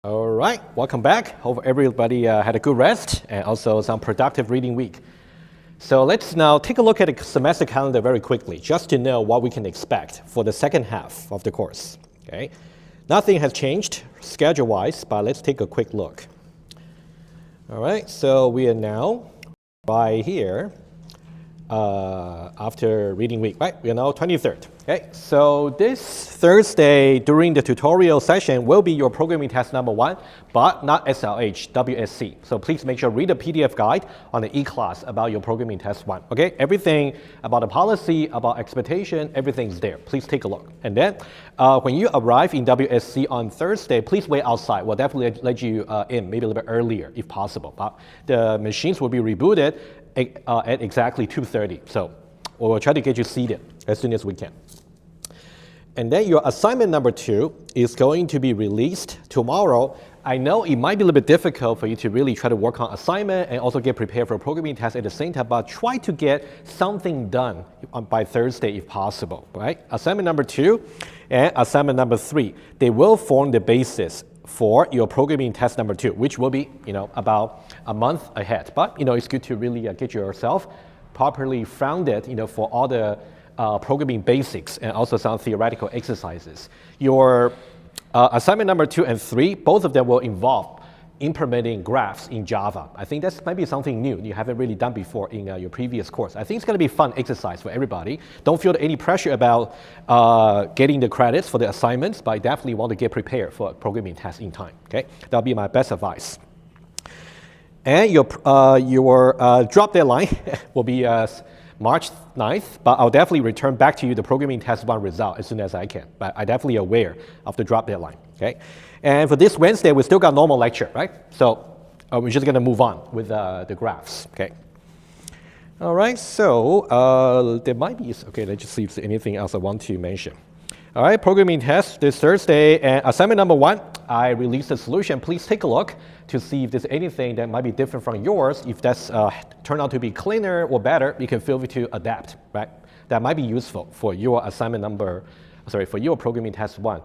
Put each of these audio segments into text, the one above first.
All right, welcome back. Hope everybody had a good rest and also some productive reading week. So let's now take a look at the semester calendar very quickly, just to know what we can expect for the second half of the course. Okay, nothing has changed schedule-wise, but let's take a quick look. All right, so we are now by here after reading week, right? We are now 23rd. Okay, so this Thursday during the tutorial session will be your programming test number 1, but not SLH, WSC. So please make sure read the PDF guide on the E-class about your programming test 1. Okay, everything about the policy, about expectation, everything's there. Please take a look. And then when you arrive in WSC on Thursday, please wait outside. We'll definitely let you in, maybe a little bit earlier if possible. But the machines will be rebooted at exactly 2:30. So we'll try to get you seated as soon as we can. And then your assignment number 2 is going to be released tomorrow. I know it might be a little bit difficult for you to really try to work on assignment and also get prepared for a programming test at the same time, but try to get something done by Thursday if possible, right? Assignment number 2 and assignment number 3, they will form the basis for your programming test number 2, which will be, about a month ahead. But, it's good to really get yourself properly founded, for all the programming basics and also some theoretical exercises. Your assignment number 2 and 3, both of them will involve implementing graphs in Java. I think that's maybe something new you haven't really done before in your previous course. I think it's going to be a fun exercise for everybody. Don't feel any pressure about getting the credits for the assignments, but I definitely want to get prepared for a programming test in time. Okay, that'll be my best advice. And your drop deadline will be March 9th, but I'll definitely return back to you the programming test 1 result as soon as I can. But I'm definitely aware of the drop deadline, okay? And for this Wednesday, we still got normal lecture, right? So we're just gonna move on with the graphs, okay? All right, so there might be, okay, let's just see if there's anything else I want to mention. All right, programming test this Thursday, and assignment number 1, I released the solution. Please take a look to see if there's anything that might be different from yours. If that's turned out to be cleaner or better, you can feel free to adapt, right? That might be useful for your for your programming test 1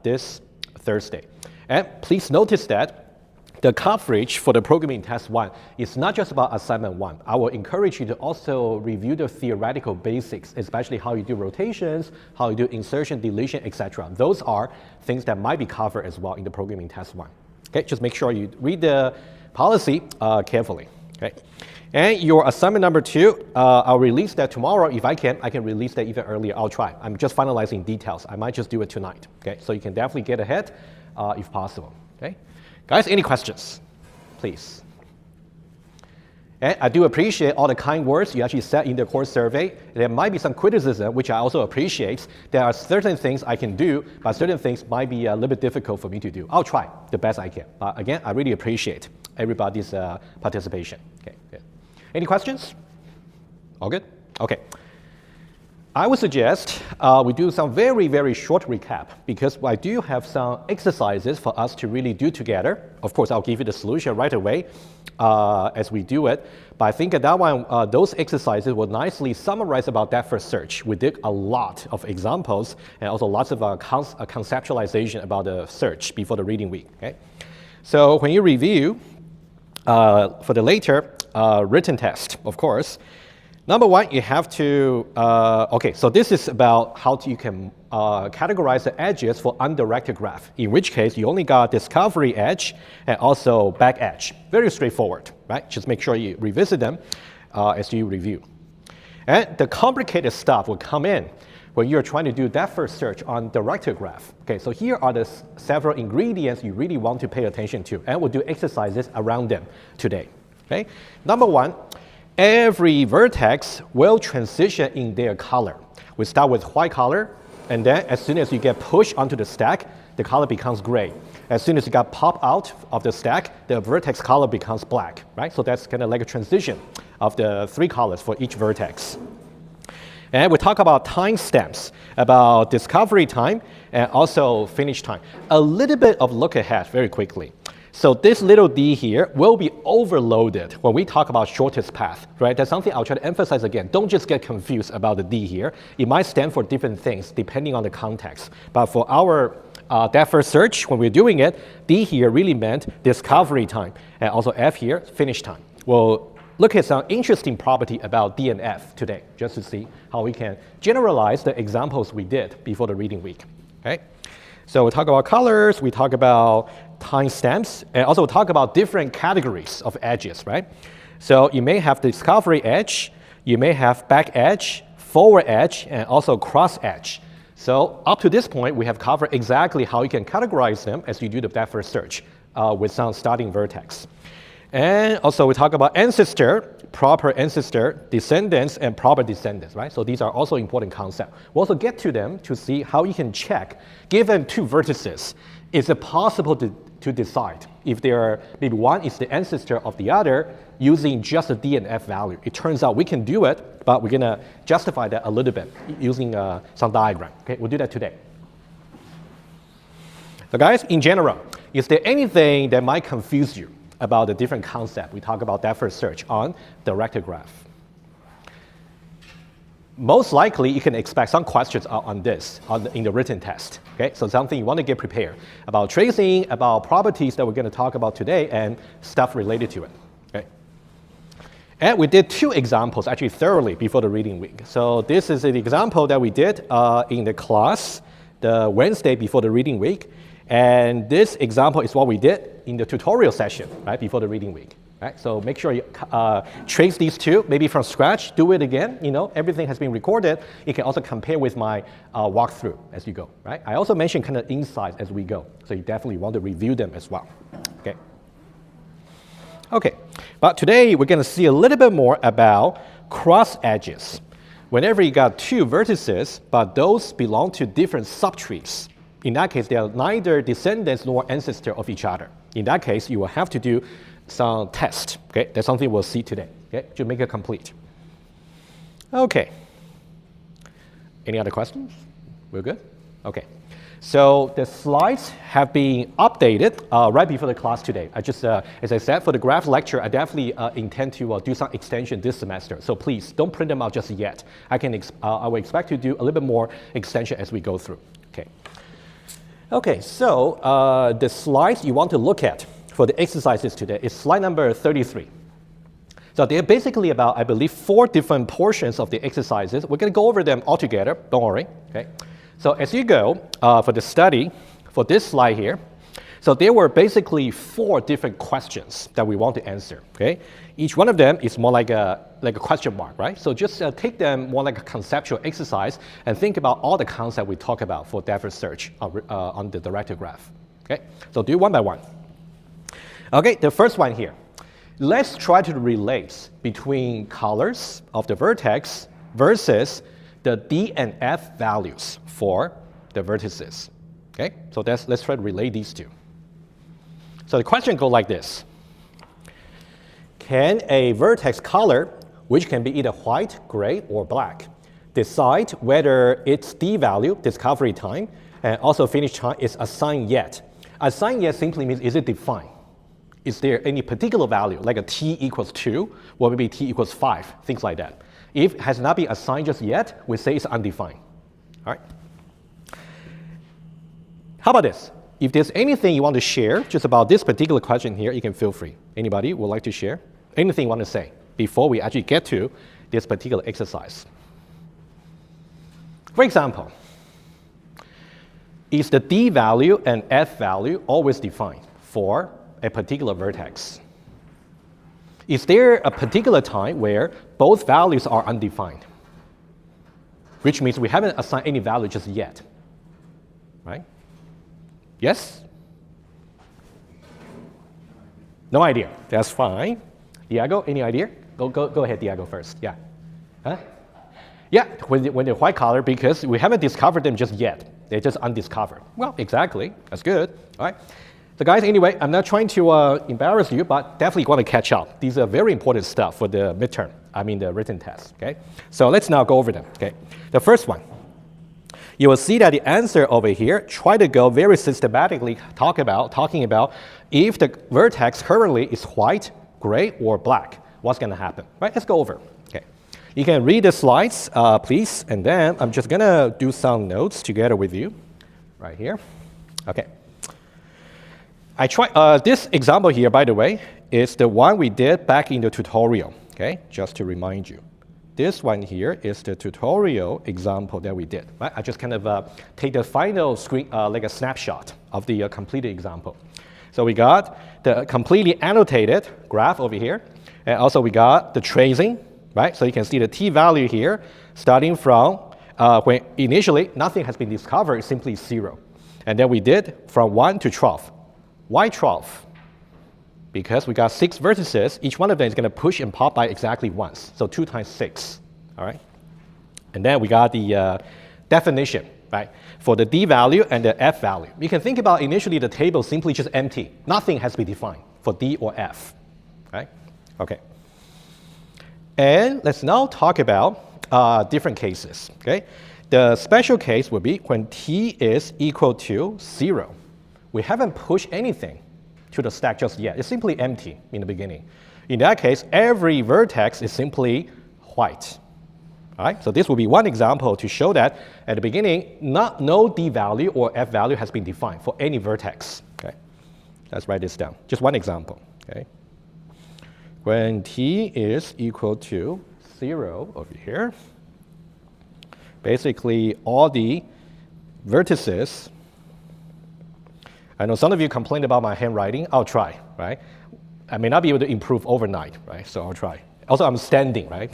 this Thursday. And please notice that the coverage for the programming test 1 is not just about assignment 1. I will encourage you to also review the theoretical basics, especially how you do rotations, how you do insertion, deletion, etc. Those are things that might be covered as well in the programming test 1. Okay, just make sure you read the policy carefully. Okay, and your assignment number 2, I'll release that tomorrow. If I can release that even earlier. I'll try. I'm just finalizing details. I might just do it tonight. Okay, so you can definitely get ahead if possible. Okay. Guys, any questions, please? And I do appreciate all the kind words you actually said in the course survey. There might be some criticism, which I also appreciate. There are certain things I can do, but certain things might be a little bit difficult for me to do. I'll try the best I can. But again, I really appreciate everybody's participation. Okay, good. Any questions? All good? Okay. I would suggest we do some very, very short recap because I do have some exercises for us to really do together. Of course, I'll give you the solution right away as we do it. But I think that one, those exercises will nicely summarize about that first search. We did a lot of examples and also lots of conceptualization about the search before the reading week. Okay? So when you review for the later written test, of course, number 1, you have to, so this is about how you can categorize the edges for undirected graph, in which case you only got discovery edge and also back edge. Very straightforward, right? Just make sure you revisit them as you review. And the complicated stuff will come in when you're trying to do that first search on directed graph. Okay, so here are the several ingredients you really want to pay attention to, and we'll do exercises around them today. Okay, number 1, every vertex will transition in their color. We start with white color, and then as soon as you get pushed onto the stack, the color becomes gray. As soon as you got popped out of the stack, the vertex color becomes black, right? So that's kind of like a transition of the 3 colors for each vertex. And we talk about timestamps, about discovery time, and also finish time. A little bit of look ahead very quickly. So this little d here will be overloaded when we talk about shortest path, right? That's something I'll try to emphasize again. Don't just get confused about the d here. It might stand for different things depending on the context. But for our depth first search, when we're doing it, D here really meant discovery time, and also F here, finish time. We'll look at some interesting property about D and F today, just to see how we can generalize the examples we did before the reading week. Okay? So we talk about colors, we talk about timestamps, and also talk about different categories of edges, right? So you may have discovery edge, you may have back edge, forward edge, and also cross edge. So up to this point, we have covered exactly how you can categorize them as you do the depth first search with some starting vertex. And also we talk about ancestor, proper ancestor, descendants, and proper descendants, right? So these are also important concepts. We'll also get to them to see how you can check, given two vertices, is it possible to decide if there are, maybe one is the ancestor of the other using just a D and F value. It turns out we can do it, but we're gonna justify that a little bit using some diagram. Okay, we'll do that today. So guys, in general, is there anything that might confuse you about the different concept we talk about depth first search on directed graph? Most likely, you can expect some questions on this in the written test. Okay, so something you want to get prepared about tracing, about properties that we're going to talk about today, and stuff related to it. Okay, and we did two examples actually thoroughly before the reading week. So this is an example that we did in the class the Wednesday before the reading week, and this example is what we did in the tutorial session right before the reading week. Right, so make sure you trace these two, maybe from scratch, do it again. You know, everything has been recorded. You can also compare with my walkthrough as you go. Right? I also mentioned kind of insights as we go, so you definitely want to review them as well. Okay. Okay, but today we're going to see a little bit more about cross edges. Whenever you got two vertices, but those belong to different subtrees, in that case, they are neither descendants nor ancestor of each other. In that case, you will have to do some test. Okay, that's something we'll see today. Okay, to make it complete. Okay. Any other questions? We're good? Okay. So the slides have been updated right before the class today. I just, as I said, for the graph lecture, I definitely intend to do some extension this semester. So please don't print them out just yet. I will expect to do a little bit more extension as we go through. Okay. Okay. So the slides you want to look at for the exercises today is slide number 33. So they're basically about, I believe, 4 different portions of the exercises. We're going to go over them all together. Don't worry. Okay. So as you go for the study, for this slide here, so there were basically 4 different questions that we want to answer. Okay. Each one of them is more like a question mark, right? So just take them more like a conceptual exercise and think about all the concepts we talk about for depth first search on the directed graph. Okay. So do one by one. Okay, the first one here. Let's try to relate between colors of the vertex versus the D and F values for the vertices. Okay, so let's try to relate these two. So the question goes like this. Can a vertex color, which can be either white, gray, or black, decide whether its D value, discovery time, and also finish time is assigned yet? Assigned yet simply means is it defined? Is there any particular value, like a t equals 2, or maybe t equals 5, things like that? If it has not been assigned just yet, we say it's undefined. All right? How about this? If there's anything you want to share just about this particular question here, you can feel free. Anybody would like to share? Anything you want to say before we actually get to this particular exercise? For example, is the D value and F value always defined for a particular vertex? Is there a particular time where both values are undefined? Which means we haven't assigned any value just yet, right? Yes? No idea. That's fine. Diego, any idea? Go ahead, Diego, first. Yeah. Huh? Yeah, when they're white color, because we haven't discovered them just yet. They're just undiscovered. Well, exactly. That's good. All right. So guys, anyway, I'm not trying to embarrass you, but definitely want to catch up. These are very important stuff for the midterm, the written test, okay? So let's now go over them, okay? The first one, you will see that the answer over here, try to go very systematically talking about if the vertex currently is white, gray, or black, what's going to happen, right? Let's go over, okay? You can read the slides, please, and then I'm just going to do some notes together with you right here. Okay. I try this example here, by the way, is the one we did back in the tutorial. Okay, just to remind you. This one here is the tutorial example that we did. Right? I just kind of take the final screen, like a snapshot of the completed example. So we got the completely annotated graph over here, and also we got the tracing, right? So you can see the t-value here, starting from when initially nothing has been discovered, it's simply 0. And then we did from 1 to 12. Why 12? Because we got 6 vertices, each one of them is going to push and pop by exactly once. So 2 times 6, all right? And then we got the definition, right? For the d value and the f value. You can think about initially the table simply just empty. Nothing has been defined for d or f, right? Okay. And let's now talk about different cases, okay? The special case would be when t is equal to 0. We haven't pushed anything to the stack just yet. It's simply empty in the beginning. In that case, every vertex is simply white. All right? So this will be one example to show that at the beginning, no d value or f value has been defined for any vertex. Okay? Let's write this down. Just one example. Okay? When t is equal to 0 over here, basically all the vertices. I know some of you complained about my handwriting. I'll try, right? I may not be able to improve overnight, right? So I'll try. Also, I'm standing, right?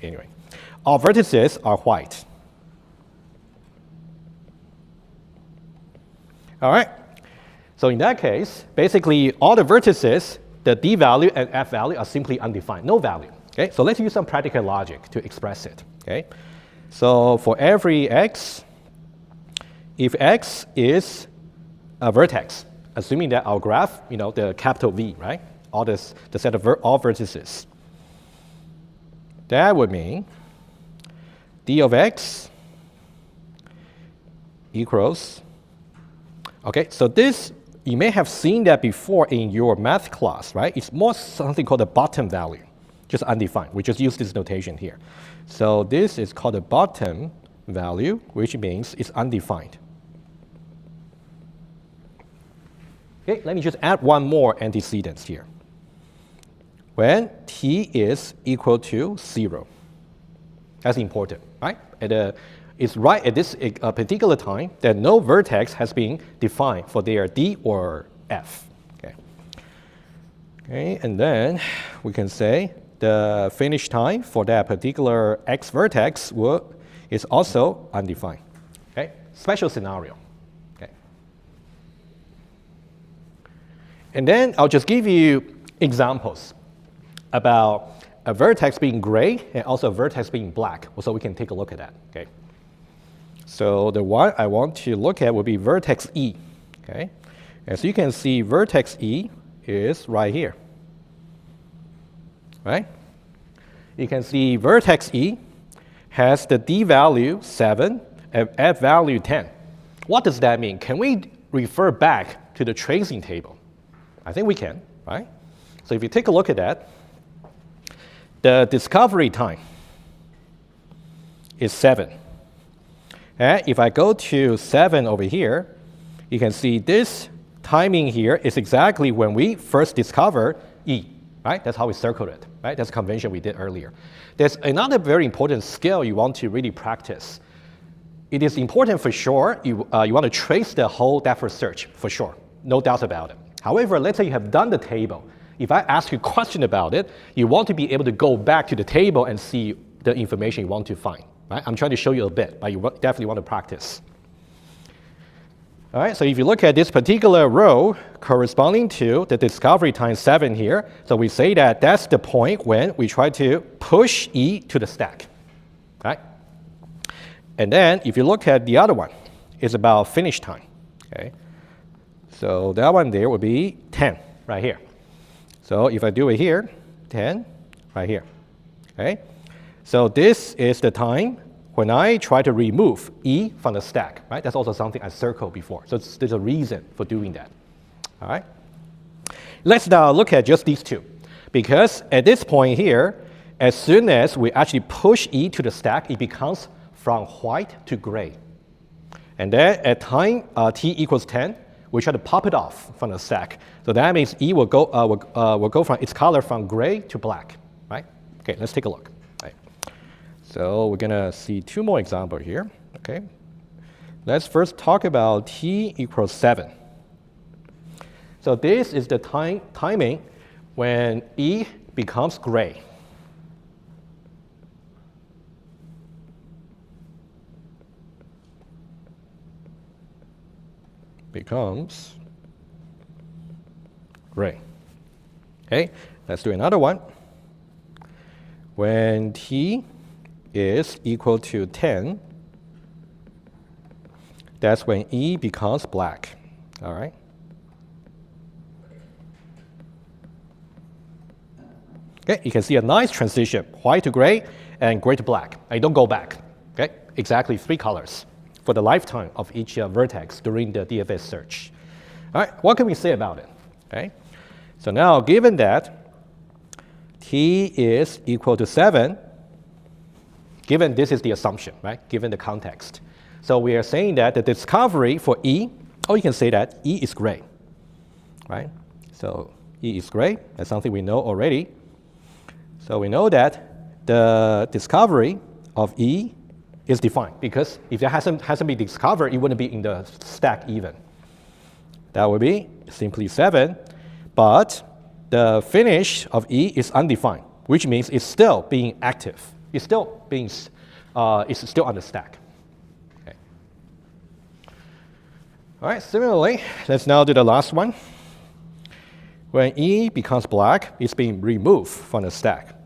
Anyway, all vertices are white. All right. So in that case, basically all the vertices, the d value and f value are simply undefined, no value. Okay. So let's use some practical logic to express it. Okay. So for every x, if x is a vertex, assuming that our graph, the capital V, right? All this, the set of all vertices. That would mean d of x equals, okay, so this, you may have seen that before in your math class, right? It's more something called the bottom value, just undefined. We just use this notation here. So this is called the bottom value, which means it's undefined. Okay, let me just add one more antecedent here. When t is equal to 0, that's important, right? It's right at this particular time that no vertex has been defined for their d or f. Okay. Okay, and then we can say the finish time for that particular x vertex is also undefined. Okay, special scenario. And then I'll just give you examples about a vertex being gray and also a vertex being black, so we can take a look at that. Okay. So the one I want to look at will be vertex E. Okay. As you can see, vertex E is right here. Right? You can see vertex E has the d value 7 and f value 10. What does that mean? Can we refer back to the tracing table? I think we can, right? So if you take a look at that, the discovery time is 7. And if I go to 7 over here, you can see this timing here is exactly when we first discovered E, right? That's how we circled it, right? That's a convention we did earlier. There's another very important skill you want to really practice. It is important for sure, you want to trace the whole depth first search, for sure, no doubt about it. However, let's say you have done the table. If I ask you a question about it, you want to be able to go back to the table and see the information you want to find. Right? I'm trying to show you a bit, but you definitely want to practice. All right, so if you look at this particular row corresponding to the discovery time 7 here, so we say that that's the point when we try to push E to the stack. Right? And then if you look at the other one, it's about finish time. Okay? So that one there would be 10 right here. So if I do it here, 10 right here. Okay? So this is the time when I try to remove E from the stack. Right? That's also something I circled before. So there's a reason for doing that. All right? Let's now look at just these two. Because at this point here, as soon as we actually push E to the stack, it becomes from white to gray. And then at time t equals 10, we try to pop it off from the stack. So that means E will go from its color from gray to black, right? Okay, let's take a look. Right. So we're gonna see two more examples here. Okay. Let's first talk about t equals 7. So this is the timing when E becomes gray. Becomes gray. Okay, let's do another one. When t is equal to 10, that's when E becomes black. All right. Okay, you can see a nice transition, white to gray and gray to black. I don't go back. Okay, exactly 3 colors for the lifetime of each vertex during the DFS search. All right, what can we say about it? Okay, so now given that t is equal to 7, given this is the assumption, right? Given the context. So we are saying that the discovery for E, or you can say that E is gray, right? So E is gray, that's something we know already. So we know that the discovery of E is defined, because if it hasn't been discovered, it wouldn't be in the stack even. That would be simply 7, but the finish of E is undefined, which means it's still being active. It's still on the stack. Okay. All right, similarly, let's now do the last one. When E becomes black, it's being removed from the stack.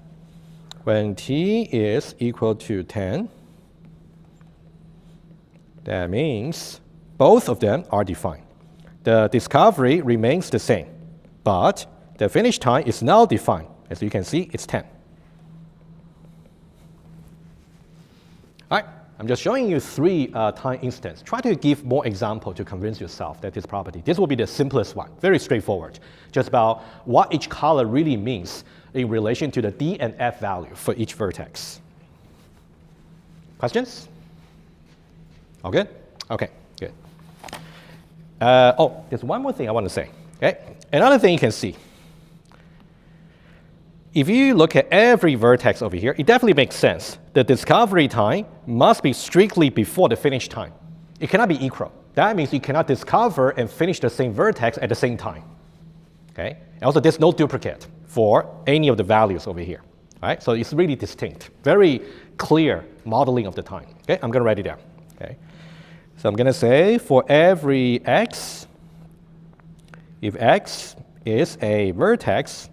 When t is equal to 10, that means both of them are defined. The discovery remains the same, but the finish time is now defined. As you can see, it's 10. All right, I'm just showing you 3 time instances. Try to give more example to convince yourself that this property. This will be the simplest one, very straightforward. Just about what each color really means in relation to the D and F value for each vertex. Questions? All good? Okay, good. There's one more thing I want to say. Okay, another thing you can see. If you look at every vertex over here, it definitely makes sense. The discovery time must be strictly before the finish time. It cannot be equal. That means you cannot discover and finish the same vertex at the same time. Okay? And also, there's no duplicate for any of the values over here. Right? So it's really distinct. Very clear modeling of the time. Okay? I'm going to write it down. Okay? So I'm going to say for every x, if x is a vertex,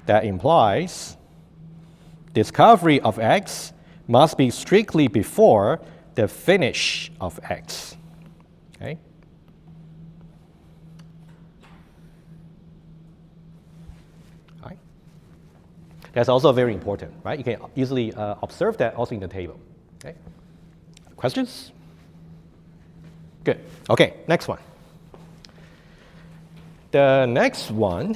that implies discovery of x must be strictly before the finish of x. Okay? All right. That's also very important, right? You can easily observe that also in the table. Okay? Questions? Good. Okay, next one. The next one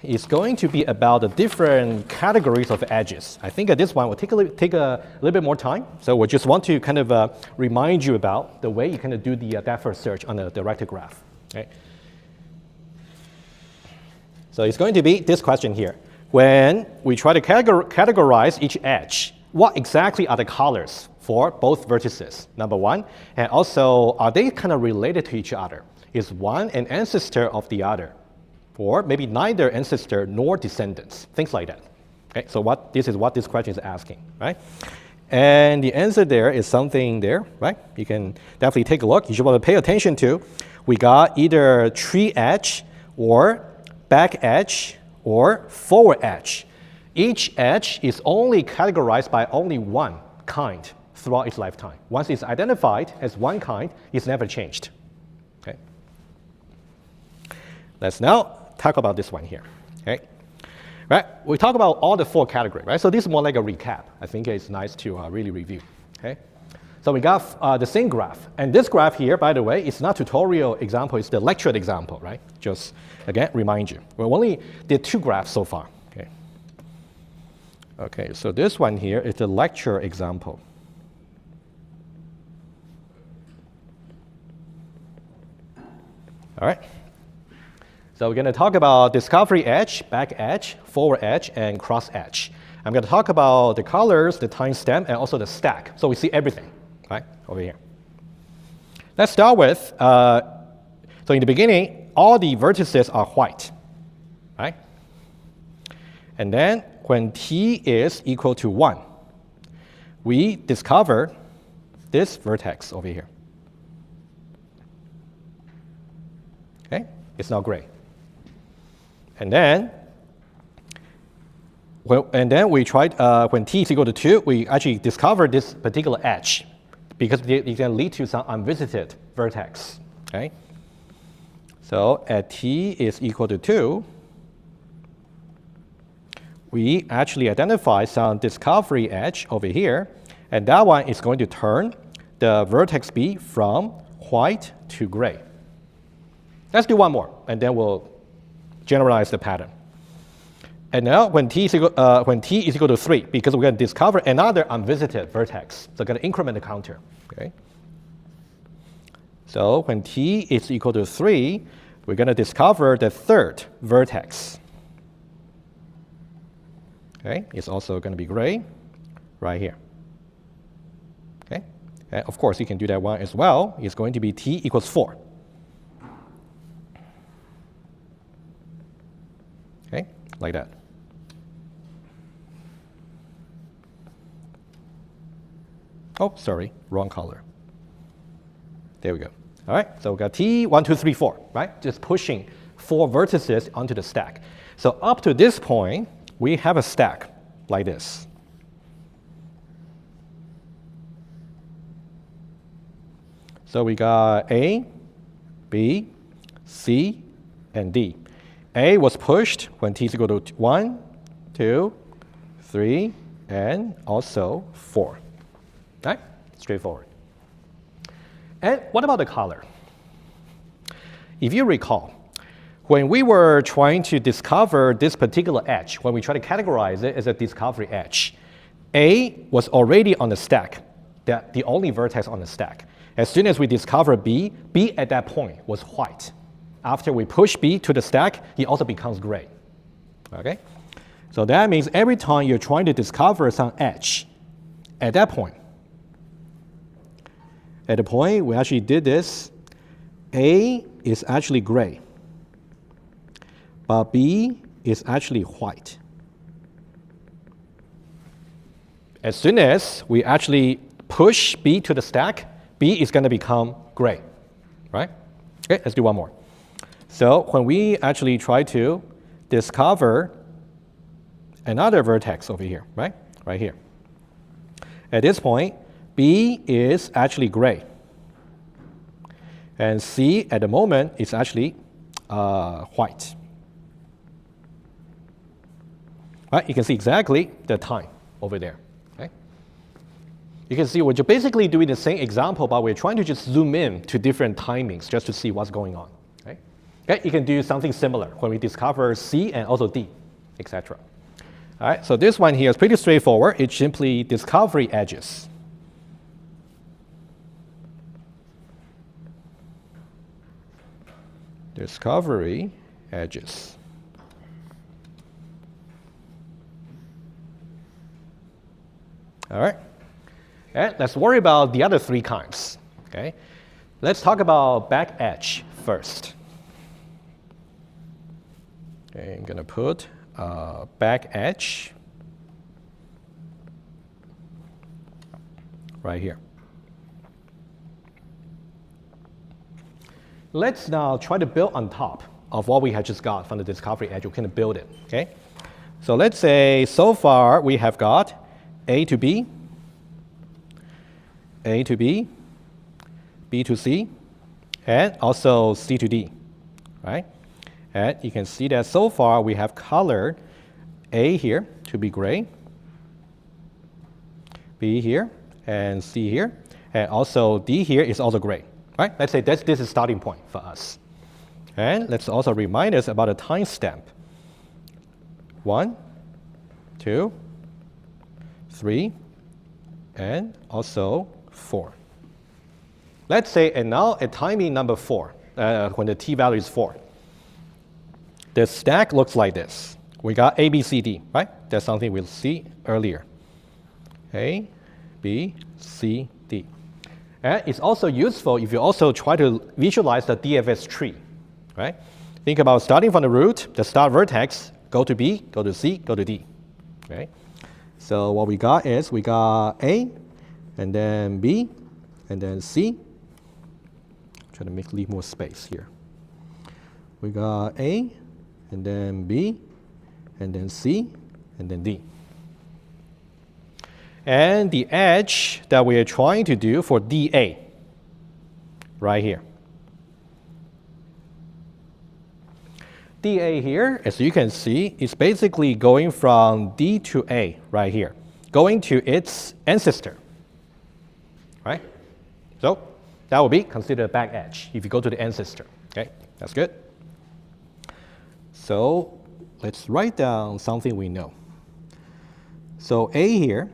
is going to be about the different categories of edges. I think this one will take a little bit more time. So we just want to kind of remind you about the way you kind of do the depth first search on the directed graph. Okay? So it's going to be this question here. When we try to categorize each edge, what exactly are the colors for both vertices, number one? And also, are they kind of related to each other? Is one an ancestor of the other? Or maybe neither ancestor nor descendants, things like that. Okay, so this is what this question is asking, right? And the answer there is something there, right? You can definitely take a look. You should want to pay attention to. We got either tree edge or back edge or forward edge. Each edge is only categorized by only one kind throughout its lifetime. Once it's identified as one kind, it's never changed. Okay. Let's now talk about this one here. Okay. Right? We talk about all the 4 categories, right? So this is more like a recap. I think it's nice to really review. Okay. So we got the same graph. And this graph here, by the way, it's not tutorial example, it's the lectured example, right? Just, again, remind you. We only did 2 graphs so far. Okay. Okay, so this one here is the lecture example. All right. So we're going to talk about discovery edge, back edge, forward edge, and cross edge. I'm going to talk about the colors, the timestamp, and also the stack. So we see everything, right, over here. Let's start with, so in the beginning, all the vertices are white, right? And then when t is equal to 1, we discover this vertex over here. Okay, it's now gray. And then, we tried, when t is equal to 2, we actually discovered this particular edge because it can lead to some unvisited vertex. Okay? So at t is equal to 2, we actually identify some discovery edge over here, and that one is going to turn the vertex B from white to gray. Let's do one more, and then we'll generalize the pattern. And now when t is equal to 3, because we're going to discover another unvisited vertex, so we're going to increment the counter. Okay? So when t is equal to 3, we're going to discover the third vertex. Okay, it's also going to be gray right here. Okay, and of course you can do that one as well. It's going to be t equals 4. Okay, like that. Oh, sorry, wrong color. There we go. All right, so we got t, 1, 2, 3, 4, right? Just pushing 4 vertices onto the stack. So up to this point, we have a stack like this. So we got A, B, C, and D. A was pushed when t is equal to 1, 2, 3, and also 4. Right? Straightforward. And what about the color? If you recall, when we were trying to discover this particular edge, when we try to categorize it as a discovery edge, A was already on the stack, the only vertex on the stack. As soon as we discover B, B at that point was white. After we push B to the stack, it also becomes gray. Okay? So that means every time you're trying to discover some edge, at that point, at the point we actually did this, A is actually gray, but B is actually white. As soon as we actually push B to the stack, B is going to become gray, right? Okay, let's do one more. So when we actually try to discover another vertex over here, right? Right here. At this point, B is actually gray. And C at the moment is actually white. Right? You can see exactly the time over there. Okay? You can see we're basically doing the same example, but we're trying to just zoom in to different timings just to see what's going on. Okay? Okay? You can do something similar when we discover C and also D, etc. All right, so this one here is pretty straightforward. It's simply discovery edges. Discovery edges. All right, and let's worry about the other 3 kinds. Okay, let's talk about back edge first. Okay, I'm going to put back edge right here. Let's now try to build on top of what we had just got from the discovery edge. We can build it. Okay, so let's say so far we have got A to B, A to B, B to C, and also C to D, right? And you can see that so far we have colored A here to be gray, B here, and C here, and also D here is also gray, right? Let's say this is starting point for us. And let's also remind us about a timestamp. 1, 2, 3, and also 4. Let's say, and now at timing number 4, when the t value is 4. The stack looks like this. We got A, B, C, D, right? That's something we'll see earlier. A, B, C, D. And it's also useful if you also try to visualize the DFS tree, right? Think about starting from the root, the start vertex, go to B, go to C, go to D, okay? So what we got is we got A, and then B, and then C. Try to leave more space here. We got A, and then B, and then C, and then D. And the edge that we are trying to do for DA, right here. DA here, as you can see, is basically going from D to A right here, going to its ancestor, right? So that would be considered a back edge if you go to the ancestor, okay? That's good. So let's write down something we know. So A here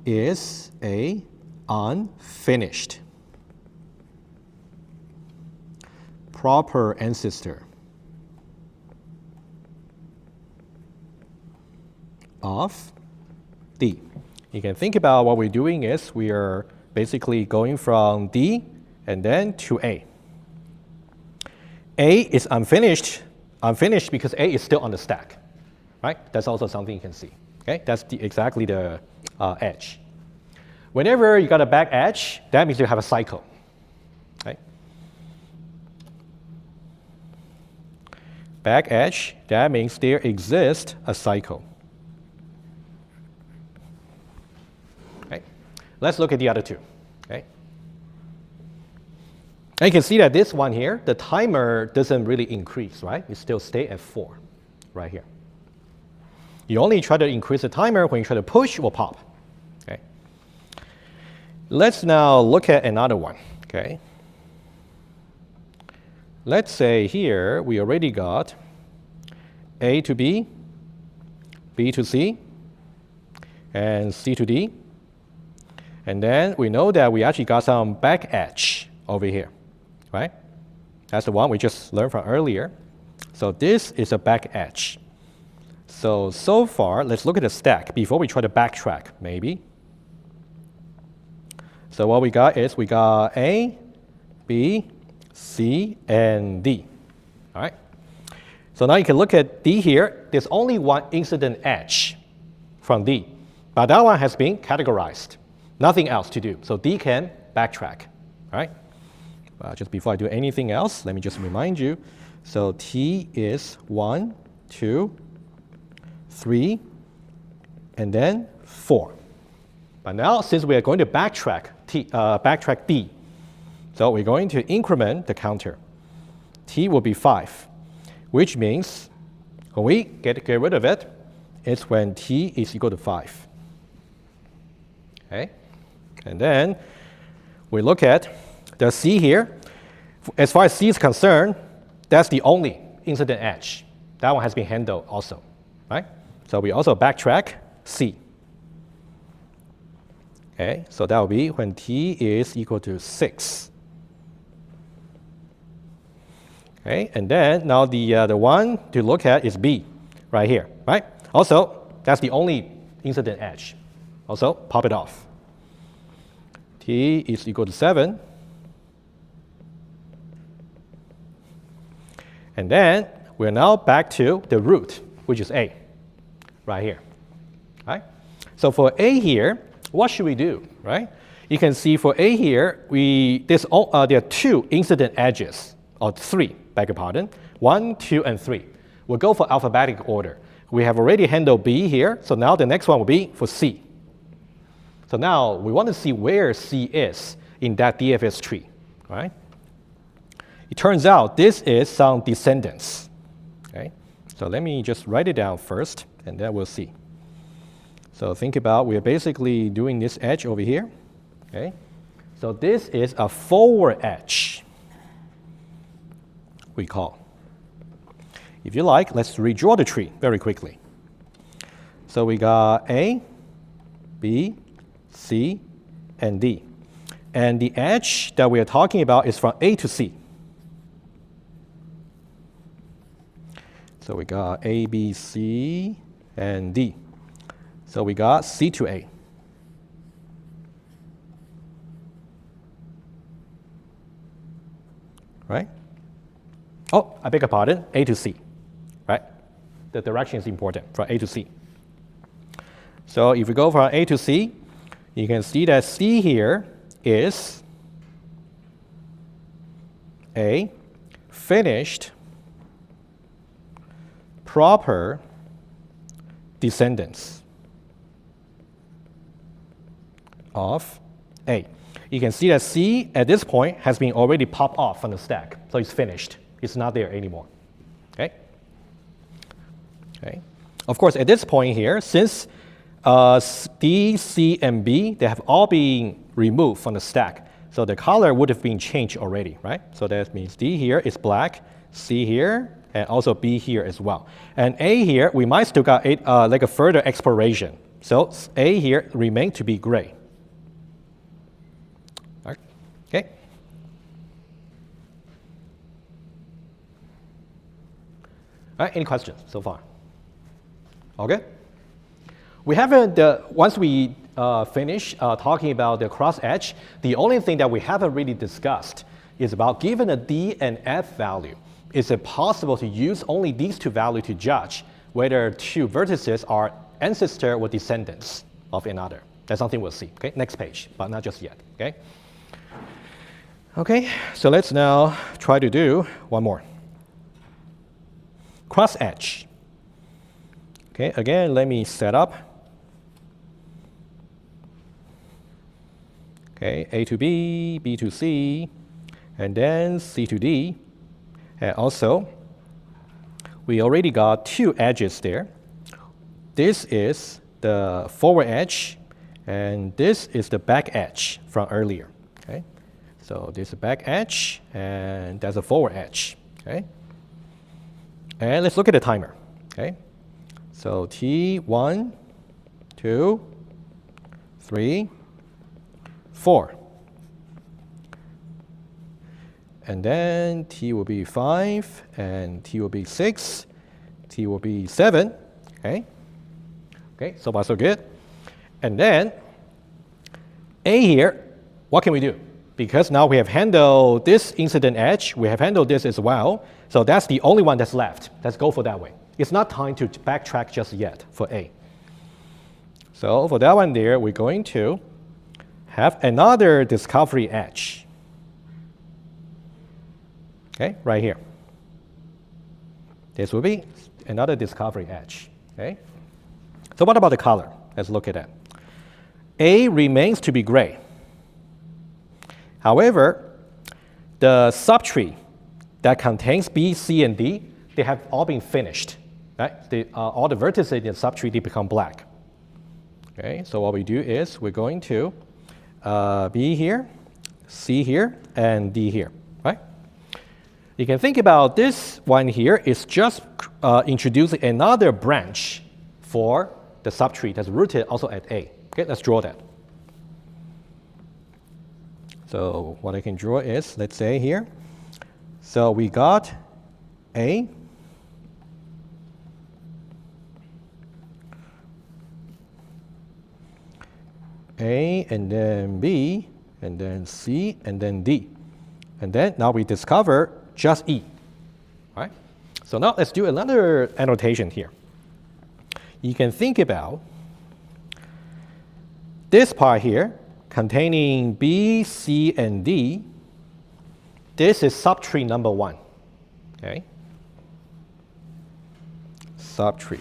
is a unfinished proper ancestor of D. You can think about what we're doing is we are basically going from D and then to A. A is unfinished because A is still on the stack, right? That's also something you can see. Okay, that's exactly the edge. Whenever you got a back edge, that means you have a cycle. Okay? Back edge, that means there exists a cycle. Okay? Let's look at the other two. Okay? And you can see that this one here, the timer doesn't really increase, right? It still stays at 4 right here. You only try to increase the timer when you try to push or pop. Okay. Let's now look at another one. Okay. Let's say here we already got A to B, B to C, and C to D. And then we know that we actually got some back edge over here, right? That's the one we just learned from earlier. So this is a back edge. So far, let's look at the stack before we try to backtrack, maybe. So what we got is we got A, B, C, and D. All right. So now you can look at D here. There's only one incident edge from D, but that one has been categorized. Nothing else to do. So D can backtrack. All right. Just before I do anything else, let me just remind you. So T is 1, 2, 3, and then 4. But now, since we are going to backtrack D, so we're going to increment the counter. T will be 5, which means when we get rid of it, it's when T is equal to 5. Okay? And then we look at the C here. As far as C is concerned, that's the only incident edge. That one has been handled also, right? So we also backtrack C. Okay, so that will be when T is equal to 6. Okay, and then now the one to look at is B, right here, right? Also, that's the only incident edge. Also, pop it off. T is equal to 7. And then we're now back to the root, which is A, right here. Right? So for A here, what should we do? Right? You can see for A here, there are 2 incident edges, or 3, beg your pardon, 1, 2, and 3. We'll go for alphabetic order. We have already handled B here, so now the next one will be for C. So now we want to see where C is in that DFS tree. Right? It turns out this is some descendants. Okay? So let me just write it down first, and then we'll see. So think about, we're basically doing this edge over here. Okay? So this is a forward edge, we call. If you like, let's redraw the tree very quickly. So we got A, B, C, and D. And the edge that we are talking about is from A to C. So we got A, B, C, and D. So we got C to A. Right? Oh, I beg your pardon, A to C. Right? The direction is important, from A to C. So if we go from A to C, you can see that C here is a finished proper descendants of A. You can see that C at this point has been already popped off from the stack, so it's finished. It's not there anymore. Okay? Okay. Of course, at this point here, since D, C, and B, they have all been removed from the stack, so the color would have been changed already, right? So that means D here is black, C here, and also B here as well. And A here, we might still got like a further exploration. So A here remains to be gray. Okay. All right, any questions so far? All good? We haven't, once we finish talking about the cross edge, the only thing that we haven't really discussed is about given a D and F value, is it possible to use only these two values to judge whether two vertices are ancestor or descendants of another? That's something we'll see. Okay, next page, but not just yet. Okay. Okay, so let's now try to do one more. Cross edge. Okay, again, let me set up. Okay, A to B, B to C, and then C to D. And also, we already got two edges there. This is the forward edge, and this is the back edge from earlier. Okay, so this is a back edge, and that's a forward edge. Okay, and let's look at the timer. Okay, so T1, 2, 3, 4. And then T will be 5, and T will be 6, T will be 7. Okay, okay, so far so good. And then A here, what can we do? Because now we have handled this incident edge, we have handled this as well, so that's the only one that's left. Let's go for that way. It's not time to backtrack just yet for A. So for that one there, we're going to have another discovery edge. Okay, right here. This will be another discovery edge. Okay. So what about the color? Let's look at that. A remains to be gray. However, the subtree that contains B, C, and D, they have all been finished. Right? All the vertices in the subtree, they become black. Okay, so what we do is we're going to B here, C here, and D here. Right? You can think about this one here is just introducing another branch for the subtree that's rooted also at A. Okay, let's draw that. So what I can draw is, let's say here, so we got A, and then B, and then C, and then D. And then now we discover just E. All right? So now let's do another annotation here. You can think about this part here containing B, C, and D. This is subtree number 1. Okay? Subtree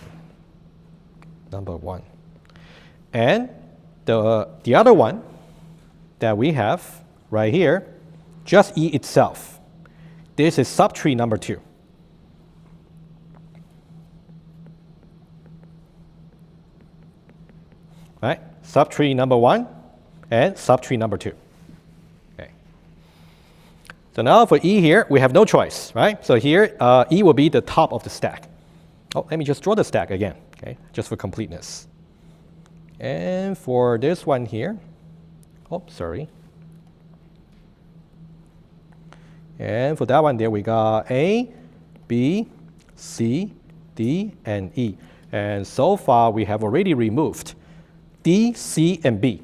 number 1. And the other one that we have right here, just E itself. This is subtree number 2. Right? Subtree number 1 and subtree number 2. Okay. So now for E here, we have no choice, right? So here, E will be the top of the stack. Oh, let me just draw the stack again, okay, just for completeness. And for this one here, oh, sorry. And for that one there, we got A, B, C, D, and E. And so far, we have already removed D, C, and B.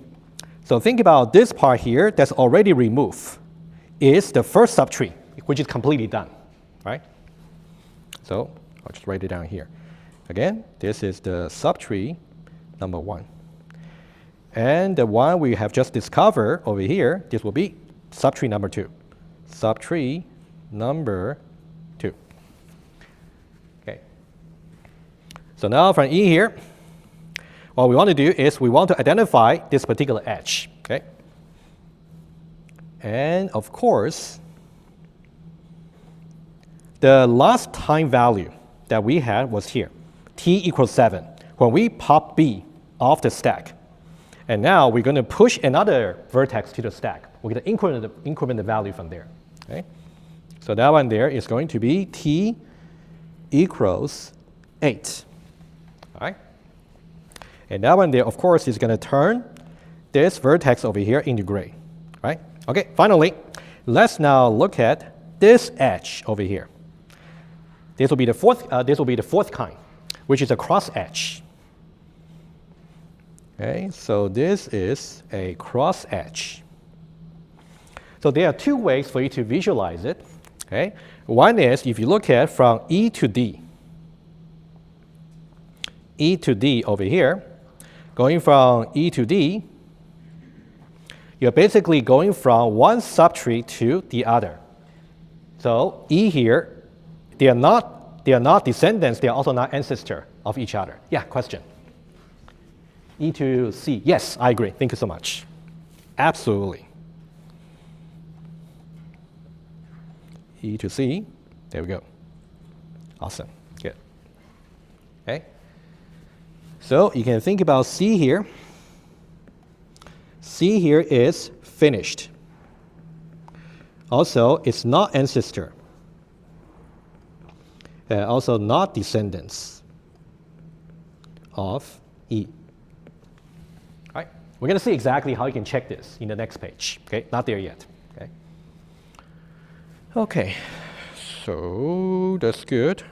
So think about this part here that's already removed is the first subtree, which is completely done, right? So I'll just write it down here. Again, this is the subtree number 1. And the one we have just discovered over here, this will be subtree number 2. Subtree number 2. Okay. So now from E here, what we want to do is we want to identify this particular edge. Okay. And of course, the last time value that we had was here, t equals 7, when we pop B off the stack. And now we're going to push another vertex to the stack. We're going to increment the value from there. Okay? So that one there is going to be t equals 8. All right? And that one there, of course, is going to turn this vertex over here into gray. Right? Okay, finally, let's now look at this edge over here. This will be the fourth kind, which is a cross edge. Okay, so this is a cross edge. So there are two ways for you to visualize it. Okay, one is if you look at from E to D. E to D over here, going from E to D, you're basically going from one subtree to the other. So E here, they are not descendants, they are also not ancestor of each other. Yeah, question. E to C. Yes, I agree. Thank you so much. Absolutely. E to C. There we go. Awesome. Good. Okay. So you can think about C here. C here is finished. Also, it's not ancestor. Also not descendants of E. All right. We're going to see exactly how you can check this in the next page. Okay, not there yet. Okay. Okay. So that's good.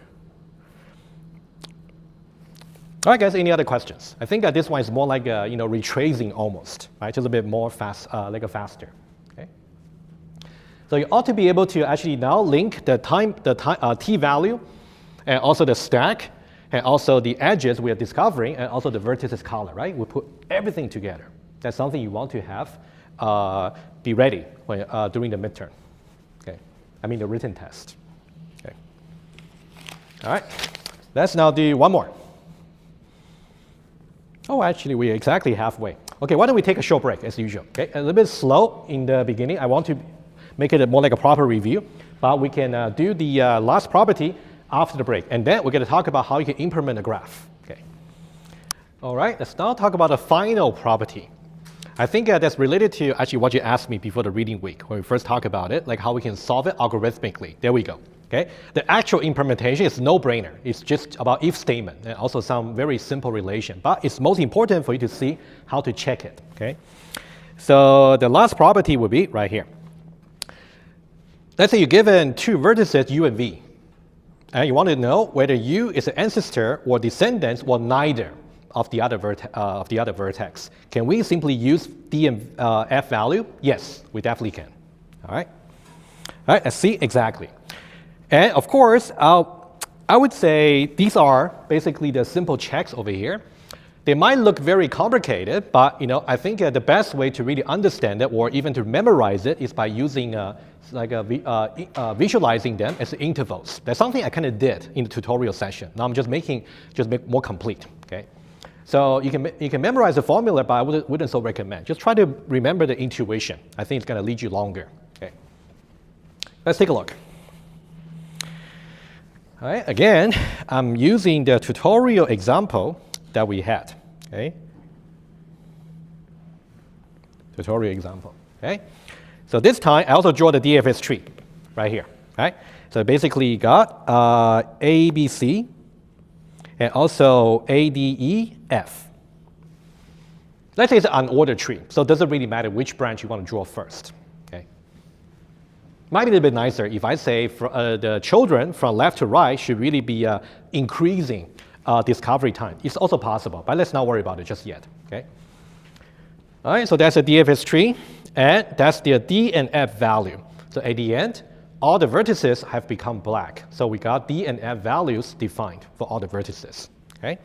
All right, guys. Any other questions? I think that this one is more like retracing almost, right? Just a bit more fast, faster. Okay. So you ought to be able to actually now link the t value, and also the stack, and also the edges we are discovering, and also the vertices color, right? We put everything together. That's something you want to have be ready when, during the midterm. Okay, I mean the written test. Okay. All right, let's now do one more. Oh, actually, we're exactly halfway. Okay, why don't we take a short break as usual? Okay, a little bit slow in the beginning. I want to make it more like a proper review, but we can do the last property after the break. And then we're going to talk about how you can implement a graph. Okay. All right, let's now talk about the final property. I think that's related to actually what you asked me before the reading week when we first talked about it, like how we can solve it algorithmically. There we go. Okay. The actual implementation is no-brainer. It's just about if statement and also some very simple relation. But it's most important for you to see how to check it. Okay. So the last property will be right here. Let's say you're given two vertices U and V. And you want to know whether U is an ancestor or descendant or neither of the other vertex. Can we simply use D and F value? Yes, we definitely can. All right. All right. Let's see exactly. And of course, I would say these are basically the simple checks over here. They might look very complicated, but I think the best way to really understand it or even to memorize it is by using visualizing them as intervals. That's something I kind of did in the tutorial session. Now I'm just make more complete. Okay, so you can memorize the formula, but I wouldn't so recommend. Just try to remember the intuition. I think it's going to lead you longer. Okay, let's take a look. All right, again, I'm using the tutorial example that we had. Okay, tutorial example. Okay. So this time, I also draw the DFS tree right here, right? So basically you got A, B, C, and also A, D, E, F. Let's say it's an unordered tree, so it doesn't really matter which branch you want to draw first, okay? Might be a little bit nicer if I say the children from left to right should really be increasing discovery time. It's also possible, but let's not worry about it just yet. Okay. All right, so that's a DFS tree, and that's the D and F value. So at the end, all the vertices have become black. So we got D and F values defined for all the vertices. Okay.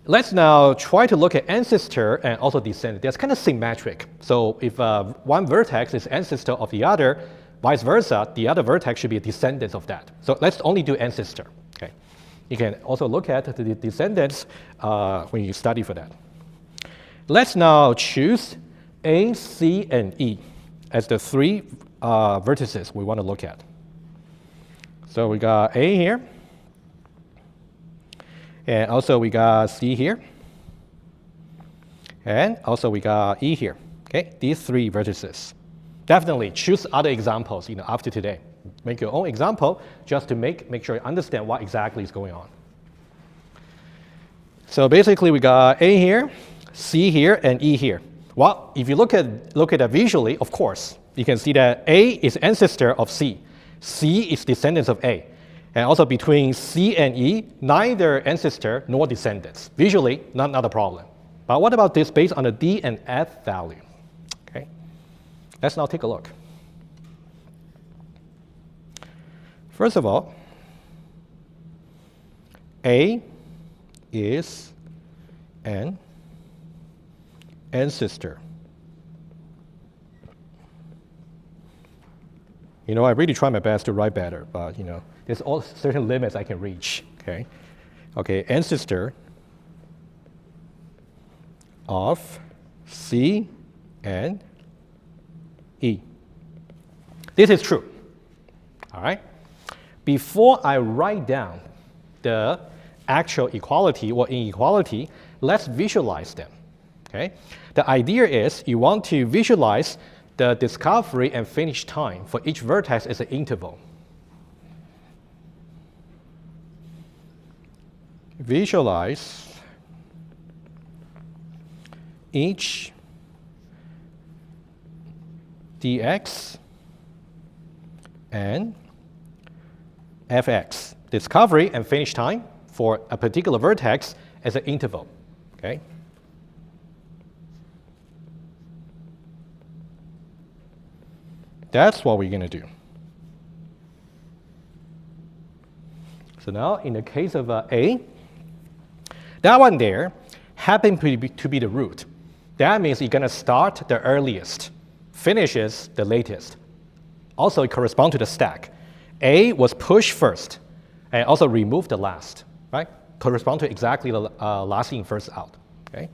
Let's now try to look at ancestor and also descendant. That's kind of symmetric. So if one vertex is ancestor of the other, vice versa, the other vertex should be a descendant of that. So let's only do ancestor. Okay. You can also look at the descendants when you study for that. Let's now choose A, C, and E as the three vertices we want to look at. So we got A here. And also we got C here. And also we got E here. Okay, these three vertices. Definitely choose other examples after today. Make your own example just to make sure you understand what exactly is going on. So basically we got A here, C here, and E here. Well, if you look at it visually, of course, you can see that A is ancestor of C. C is descendants of A. And also between C and E, neither ancestor nor descendants. Visually, not a problem. But what about this based on the D and F value? Okay, let's now take a look. First of all, A is an ancestor. I really try my best to write better, but there's all certain limits I can reach. Okay, ancestor of C and E. This is true. All right. Before I write down the actual equality or inequality, let's visualize them. Okay. The idea is you want to visualize the discovery and finish time for each vertex as an interval. Visualize each dx and fx, discovery and finish time for a particular vertex as an interval. Okay. That's what we're going to do. So now, in the case of A, that one there happens to be the root. That means you're going to start the earliest, finishes the latest. Also, it corresponds to the stack. A was pushed first, and also remove the last, right? Correspond to exactly the last in, first out. Okay.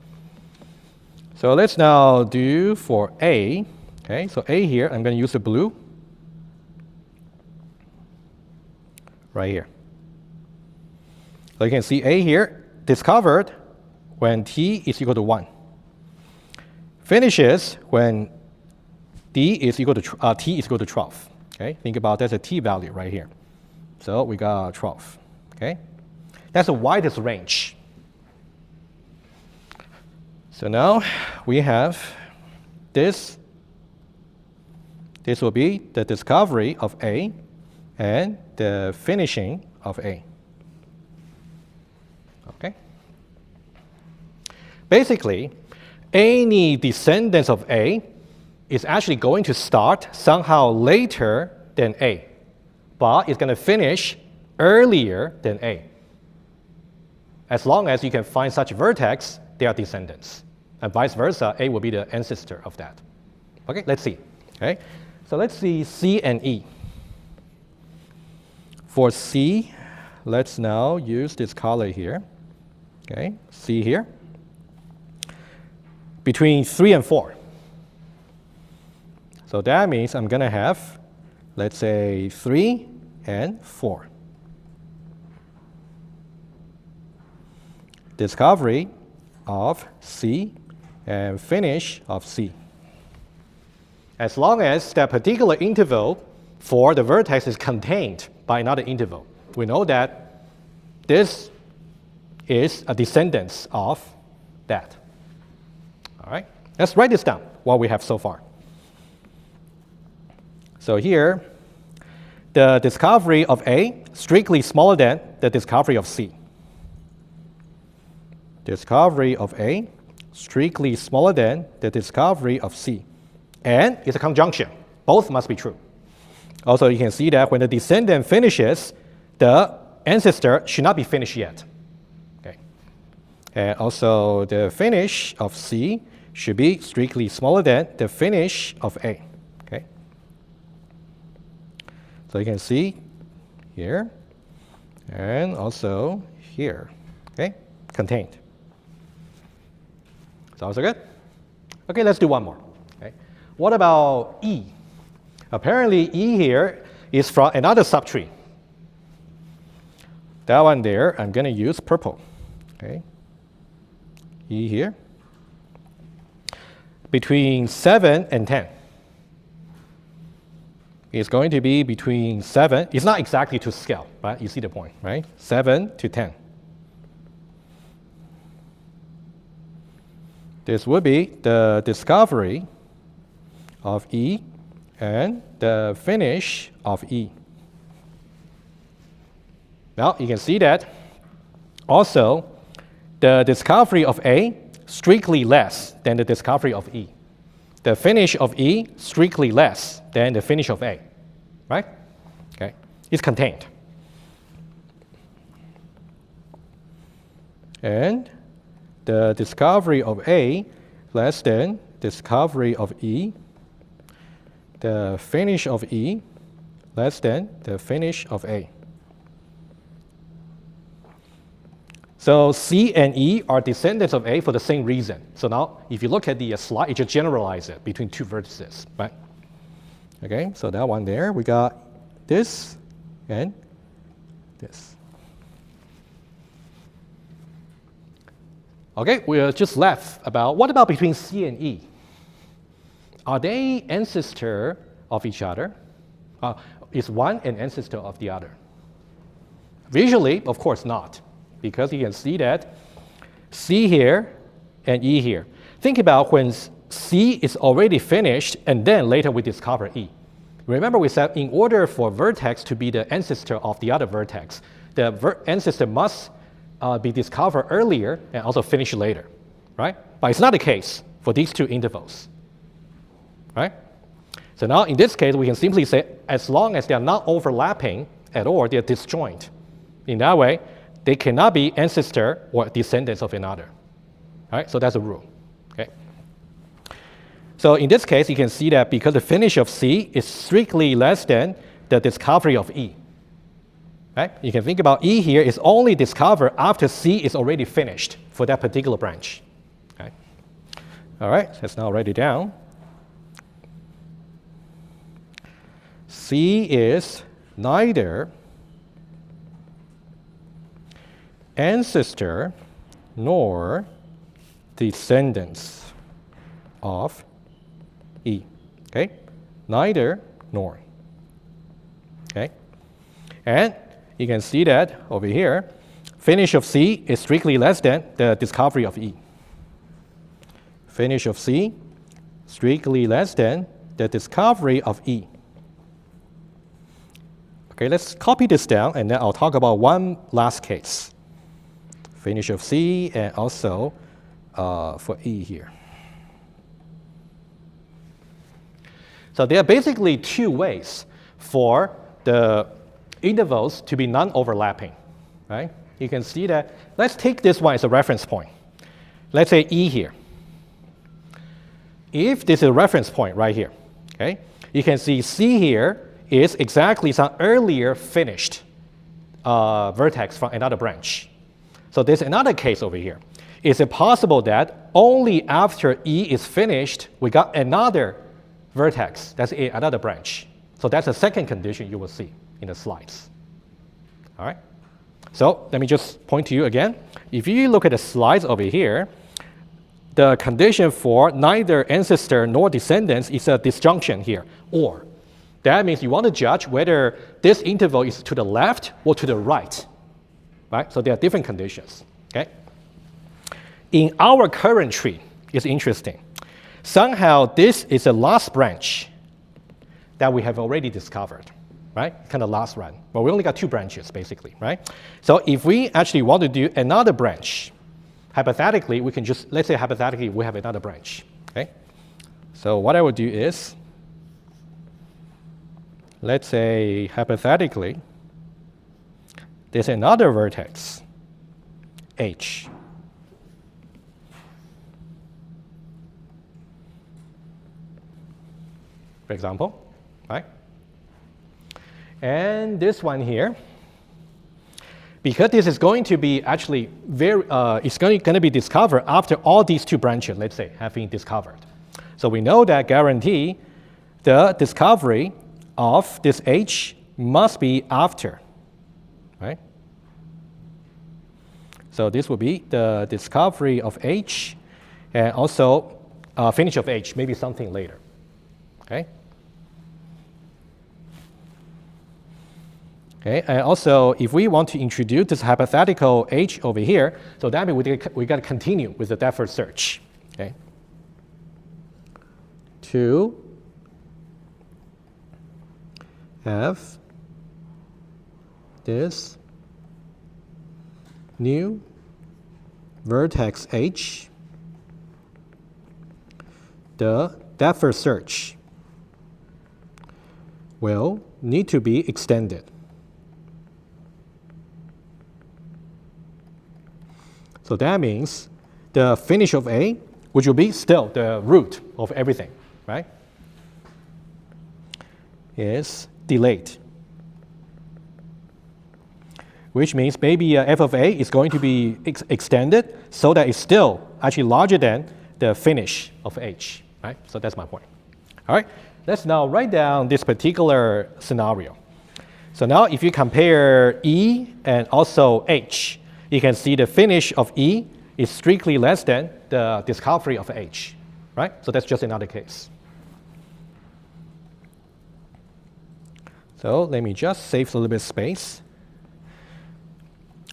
So let's now do for A. Okay, so A here, I'm going to use the blue right here. So you can see A here discovered when T is equal to 1. Finishes when D is equal to T is equal to 12. Okay, think about that's a T value right here. So we got 12. Okay, that's the widest range. So now we have this. This will be the discovery of A and the finishing of A. Okay. Basically, any descendants of A is actually going to start somehow later than A, but it's going to finish earlier than A. As long as you can find such vertex, they are descendants. And vice versa, A will be the ancestor of that. Okay, let's see. Okay. So let's see C and E. For C, let's now use this color here. Okay, C here. Between 3 and 4. So that means I'm going to have, let's say, 3 and 4. Discovery of C and finish of C. As long as that particular interval for the vertex is contained by another interval, we know that this is a descendant of that. All right, let's write this down, what we have so far. So here, the discovery of A strictly smaller than the discovery of C. Discovery of A strictly smaller than the discovery of C. And it's a conjunction. Both must be true. Also, you can see that when the descendant finishes, the ancestor should not be finished yet. Okay. And also, the finish of C should be strictly smaller than the finish of A. Okay. So you can see here and also here. Okay, contained. Sounds good? Okay, let's do one more. Okay. What about E? Apparently, E here is from another subtree. That one there, I'm going to use purple. Okay. E here. Between 7 and 10. It's going to be between 7. It's not exactly to scale, but you see the point, right? 7 to 10. This would be the discovery of E and the finish of E. Now, you can see that also the discovery of A strictly less than the discovery of E. The finish of E strictly less than the finish of A, right? Okay, it's contained. And the discovery of A less than discovery of E. The finish of E less than the finish of A. So C and E are descendants of A for the same reason. So now, if you look at the slide, it just generalizes it between two vertices, right? Okay, so that one there, we got this and this. Okay, we're just left about, what about between C and E? Are they ancestor of each other? Is one an ancestor of the other? Visually, of course not. Because you can see that C here and E here. Think about when C is already finished and then later we discover E. Remember we said in order for vertex to be the ancestor of the other vertex, the ancestor must be discovered earlier and also finished later, right? But it's not the case for these two intervals, right? So now in this case, we can simply say as long as they are not overlapping at all, they are disjoint. In that way, they cannot be ancestor or descendants of another. All right, so that's a rule. Okay. So in this case, you can see that because the finish of C is strictly less than the discovery of E. Right? You can think about E here is only discovered after C is already finished for that particular branch. Okay. All right, let's now write it down. C is neither ancestor nor descendants of E. Okay? Neither nor. Okay? And you can see that over here, finish of C is strictly less than the discovery of E. Finish of C strictly less than the discovery of E. Okay, let's copy this down and then I'll talk about one last case. Finish of C and also for E here. So there are basically two ways for the intervals to be non-overlapping, right? You can see that. Let's take this one as a reference point. Let's say E here. If this is a reference point right here, okay, you can see C here is exactly some earlier finished vertex from another branch. So there's another case over here. Is it possible that only after E is finished, we got another vertex, that's another branch? So that's the second condition you will see in the slides. All right? So let me just point to you again. If you look at the slides over here, the condition for neither ancestor nor descendants is a disjunction here, or. That means you want to judge whether this interval is to the left or to the right. Right? So there are different conditions. Okay? In our current tree, it's interesting. Somehow this is the last branch that we have already discovered, right? Kind of last run. But we only got 2 branches, basically, right? So if we actually want to do another branch, hypothetically, we can just, let's say hypothetically, we have another branch, okay? So what I would do is, let's say hypothetically, there's another vertex, H. For example, right? And this one here, because this is going to be actually it's going to be discovered after all these 2 branches, let's say, have been discovered. So we know that guarantee the discovery of this H must be after, right? So this will be the discovery of H and also finish of H, maybe something later, okay? Okay, and also, if we want to introduce this hypothetical H over here, so that means we got to continue with the depth first search, okay? To have this new vertex H, the depth first search will need to be extended. So that means the finish of A, which will be still the root of everything, right, is delayed. Which means maybe f of A is going to be extended so that it's still actually larger than the finish of H, right? So that's my point. All right, let's now write down this particular scenario. So now if you compare E and also H, you can see the finish of E is strictly less than the discovery of H, right? So that's just another case. So let me just save a little bit of space.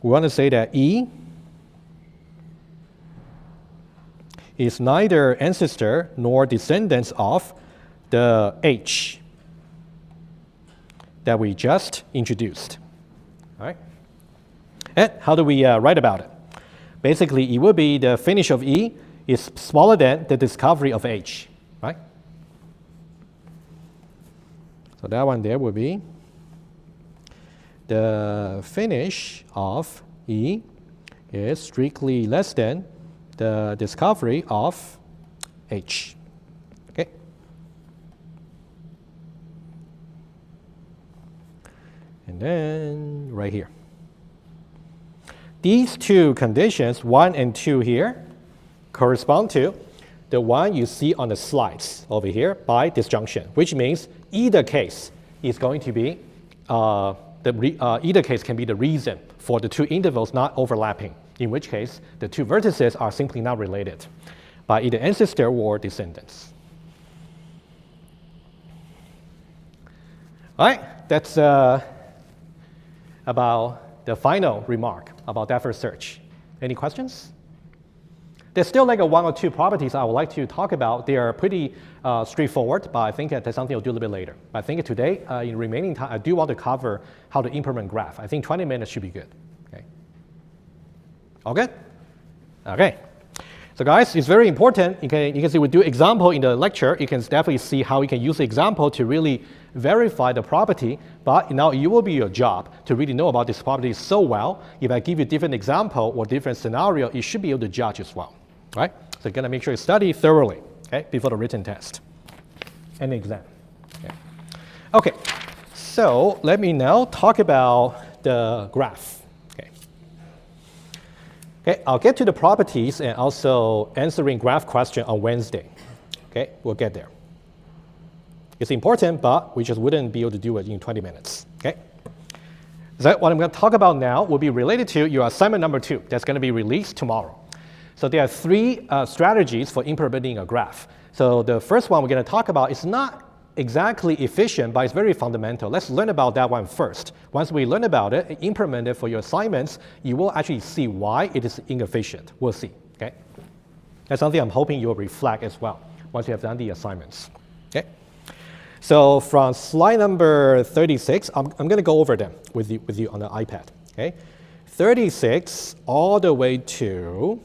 We want to say that E is neither ancestor nor descendants of the H that we just introduced, all right? And how do we write about it? Basically, it would be the finish of E is smaller than the discovery of H, right? So that one there would be the finish of E is strictly less than the discovery of H, okay? And then right here. These 2 conditions, 1 and 2 here, correspond to the one you see on the slides over here by disjunction, which means either case is going to be, either case can be the reason for the 2 intervals not overlapping, in which case the 2 vertices are simply not related by either ancestor or descendants. All right, that's about the final remark about depth first search. Any questions? There's still like 1 or 2 properties I would like to talk about. They are pretty straightforward, but I think that's something I'll do a little bit later. But I think today, in remaining time, I do want to cover how to implement graph. I think 20 minutes should be good. Okay. All good? Okay. So guys, it's very important. You can see we do example in the lecture. You can definitely see how you can use the example to really verify the property. But now it will be your job to really know about this property so well. If I give you different example or different scenario, you should be able to judge as well, right? So you're gonna make sure you study thoroughly, okay, before the written test and exam. Okay, so let me now talk about the graph. Okay, I'll get to the properties and also answering graph question on Wednesday. Okay, we'll get there. It's important, but we just wouldn't be able to do it in 20 minutes. Okay. So what I'm going to talk about now will be related to your assignment number 2 that's going to be released tomorrow. So there are 3 strategies for implementing a graph. So the first one we're going to talk about is not exactly efficient, but it's very fundamental. Let's learn about that one first. Once we learn about it and implement it for your assignments, you will actually see why it is inefficient. We'll see, okay? That's something I'm hoping you'll reflect as well once you have done the assignments, okay? So from slide number 36, I'm going to go over them with you on the iPad. Okay, 36 all the way to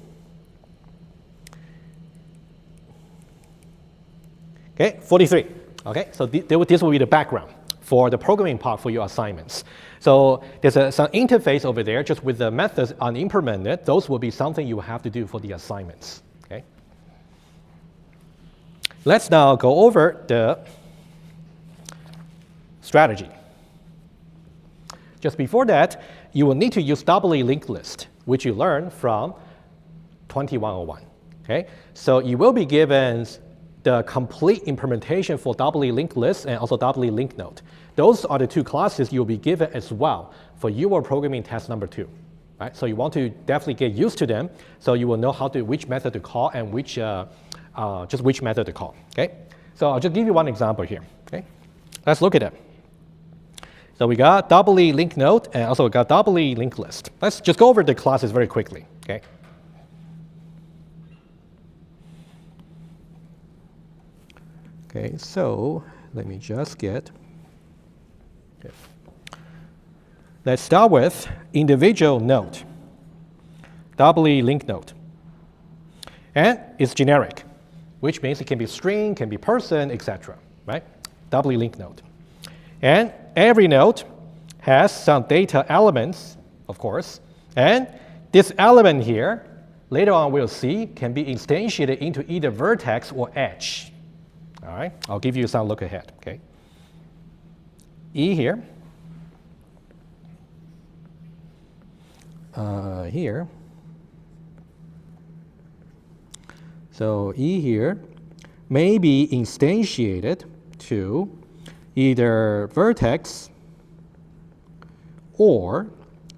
43. Okay, so this will be the background for the programming part for your assignments. So there's some interface over there just with the methods unimplemented. Those will be something you will have to do for the assignments. Okay. Let's now go over the strategy. Just before that, you will need to use doubly linked list, which you learned from 2101. Okay, so you will be given the complete implementation for doubly linked list and also doubly linked node. Those are the two classes you'll be given as well for your programming test number 2. Right? So you want to definitely get used to them so you will know which method to call and which method to call. Okay? So I'll just give you one example here. Okay? Let's look at it. So we got doubly linked node and also we got doubly linked list. Let's just go over the classes very quickly. Okay? Okay, so let me just get. Okay. Let's start with individual node, doubly linked node. And it's generic, which means it can be string, can be person, etc. Right? Doubly linked node. And every node has some data elements, of course. And this element here, later on we'll see, can be instantiated into either vertex or edge. All right, I'll give you some look ahead. Okay. E here. Here. So E here may be instantiated to either vertex or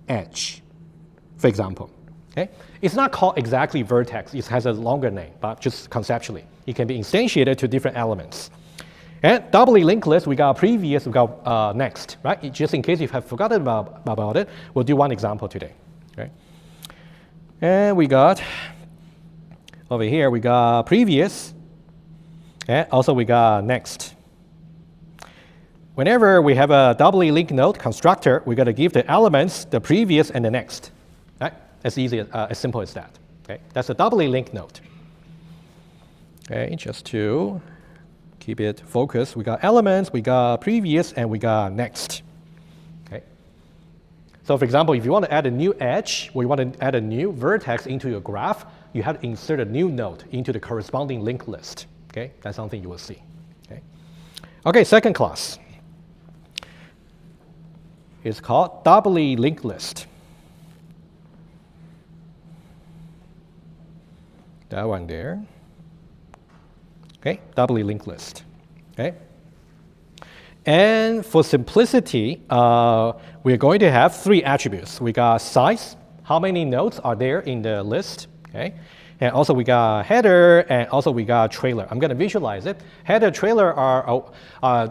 edge, for example. Okay? It's not called exactly vertex. It has a longer name, but just conceptually. It can be instantiated to different elements. And doubly linked list, we got previous, we got next, right? Just in case you have forgotten about it, we'll do one example today. Okay? And we got, over here, we got previous, and also we got next. Whenever we have a doubly linked node constructor, we got to give the elements the previous and the next. Right? As easy, as simple as that. Okay? That's a doubly linked node. Okay, just to keep it focused, we got elements, we got previous, and we got next. Okay. So for example, if you want to add a new edge, or you want to add a new vertex into your graph, you have to insert a new node into the corresponding linked list. Okay, that's something you will see. Okay, okay, second class. It's called doubly linked list. That one there. Okay, doubly linked list. Okay, and for simplicity, we're going to have 3 attributes. We got size, how many nodes are there in the list. Okay, and also we got header, and also we got trailer. I'm going to visualize it. Header, trailer are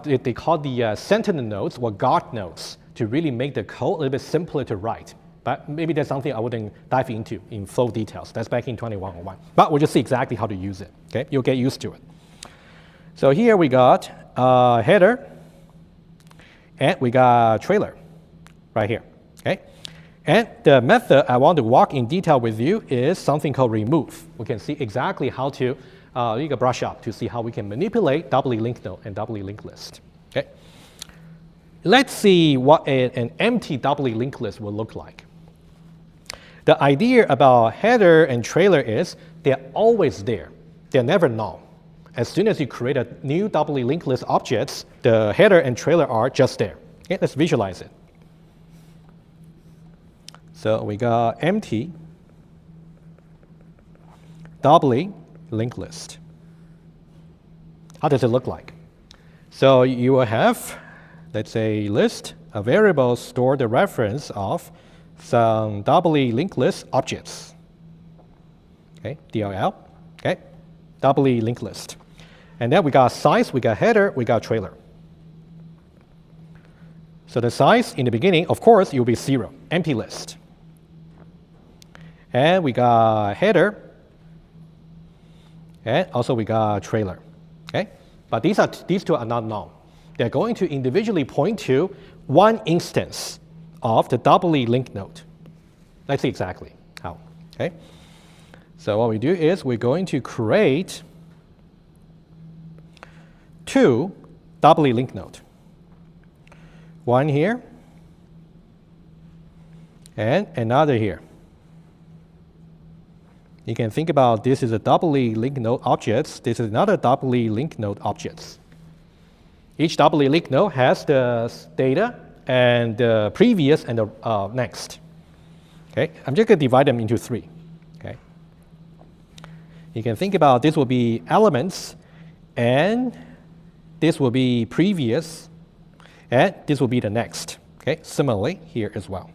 they call the sentinel nodes or guard nodes to really make the code a little bit simpler to write. But maybe that's something I wouldn't dive into in full details. That's back in 2101. But we'll just see exactly how to use it. Okay, you'll get used to it. So here we got header, and we got trailer right here. Okay, and the method I want to walk in detail with you is something called remove. We can see exactly how to you can brush up to see how we can manipulate doubly linked node and doubly linked list. Okay, let's see what an empty doubly linked list will look like. The idea about header and trailer is they're always there. They're never null. As soon as you create a new doubly linked list objects, the header and trailer are just there. Okay, let's visualize it. So we got empty doubly linked list. How does it look like? So you will have, let's say, list, a variable store the reference of some doubly linked list objects. Okay, DLL. Okay, doubly linked list. And then we got size, we got header, we got trailer. So the size in the beginning, of course, it will be 0, empty list. And we got header, and also we got trailer. Okay, but these two are not null. they're going to individually point to one instance of the doubly linked node. Let's see exactly how. Okay. So what we do is we're going to create two doubly linked nodes. One here and another here. You can think about this is a doubly linked node objects. This is another doubly linked node objects. Each doubly linked node has the data and the previous and the next. Okay, I'm just going to divide them into three. Okay, you can think about this will be elements, and this will be previous, and this will be the next. Okay, similarly here as well.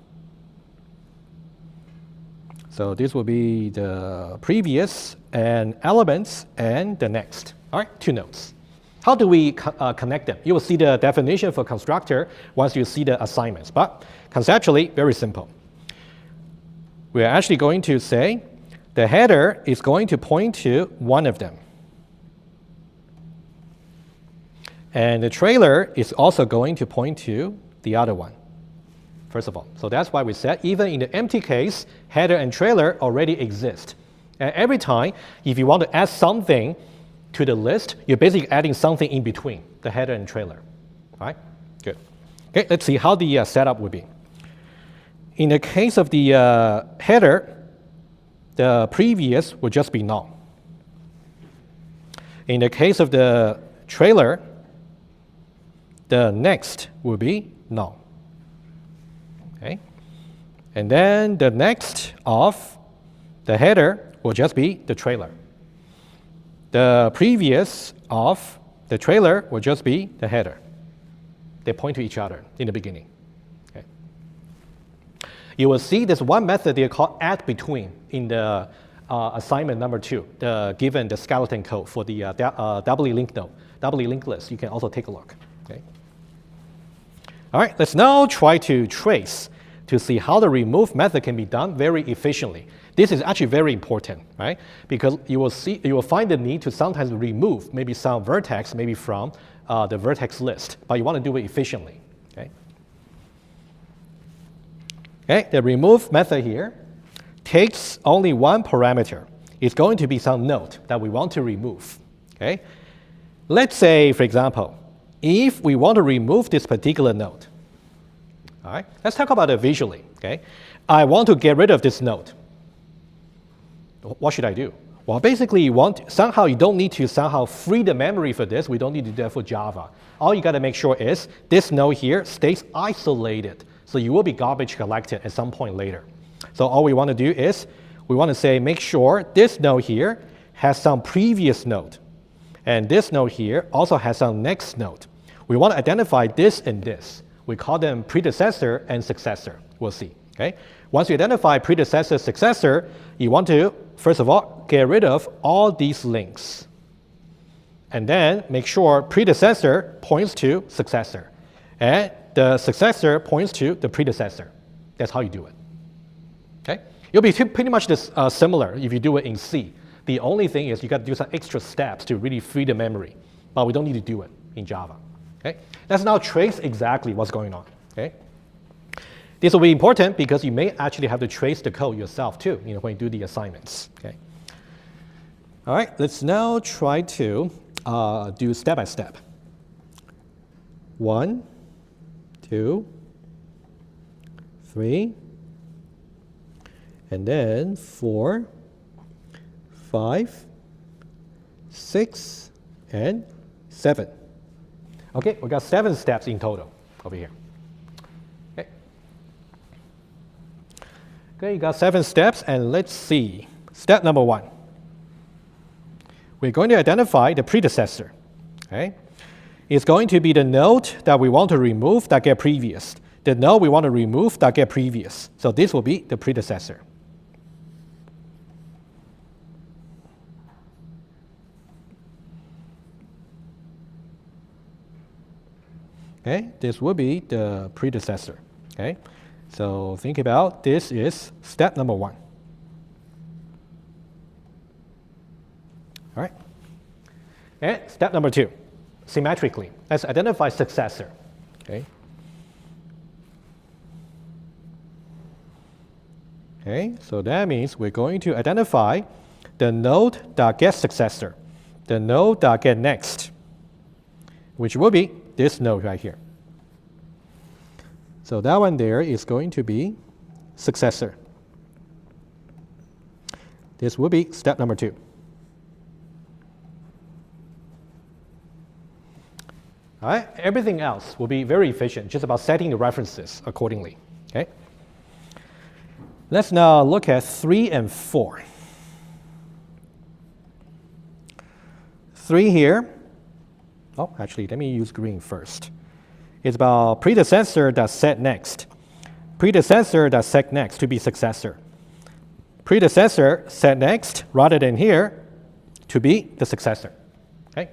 So this will be the previous and elements and the next. All right, two nodes. How do we connect them? You will see the definition for constructor once you see the assignments. But conceptually, very simple. We are actually going to say the header is going to point to one of them. And the trailer is also going to point to the other one, first of all. So that's why we said even in the empty case, header and trailer already exist. And every time, if you want to add something to the list, you're basically adding something in between the header and trailer. All right? Good. Okay, let's see how the setup would be. In the case of the header, the previous would just be null. In the case of the trailer, the next will be null. Okay? And then the next of the header will just be the trailer. The previous of the trailer will just be the header. They point to each other in the beginning. Okay. You will see there's one method they call add between in the assignment number 2, given the skeleton code for the doubly linked node, doubly linked list. You can also take a look. Okay. All right, let's now try to trace to see how the remove method can be done very efficiently. This is actually very important, right? Because you will find the need to sometimes remove maybe some vertex, maybe from the vertex list, but you want to do it efficiently. Okay. Okay, the remove method here takes only one parameter. It's going to be some node that we want to remove. Okay. Let's say, for example, if we want to remove this particular node, all right, let's talk about it visually. Okay, I want to get rid of this node. What should I do? Well, basically, you don't need to somehow free the memory for this. We don't need to do that for Java. All you got to make sure is this node here stays isolated. So you will be garbage collected at some point later. So all we want to do is we want to say make sure this node here has some previous node. And this node here also has some next node. We want to identify this and this. We call them predecessor and successor. We'll see. Okay? Once you identify predecessor, successor, you want to, first of all, get rid of all these links. And then make sure predecessor points to successor. And the successor points to the predecessor. That's how you do it. Okay? It'll be pretty much this, similar if you do it in C. The only thing is you got to do some extra steps to really free the memory. But we don't need to do it in Java. Okay? Let's now trace exactly what's going on. Okay? This will be important because you may actually have to trace the code yourself too, when you do the assignments. Okay. All right, let's now try to do step by step. 1, 2, 3, and then 4, 5, 6, and 7. Okay, we got 7 steps in total over here. Okay, you got 7 steps, and let's see. Step number 1. We're going to identify the predecessor. Okay? It's going to be the node that we want to remove that get previous. The node we want to remove that get previous. So this will be the predecessor. Okay, this will be the predecessor. Okay? So think about this is step number 1. All right. And step number 2. symmetrically. Let's identify successor. Okay. Okay, so that means we're going to identify the node that gets successor, the node that gets next, which will be this node right here. So that one there is going to be successor. This will be step number 2. All right, everything else will be very efficient, just about setting the references accordingly. Okay. Let's now look at 3 and 4. 3 here. Oh, actually, let me use green first. It's about predecessor that's set next. Predecessor that's set next to be successor. Predecessor set next, rather than here, to be the successor. Okay?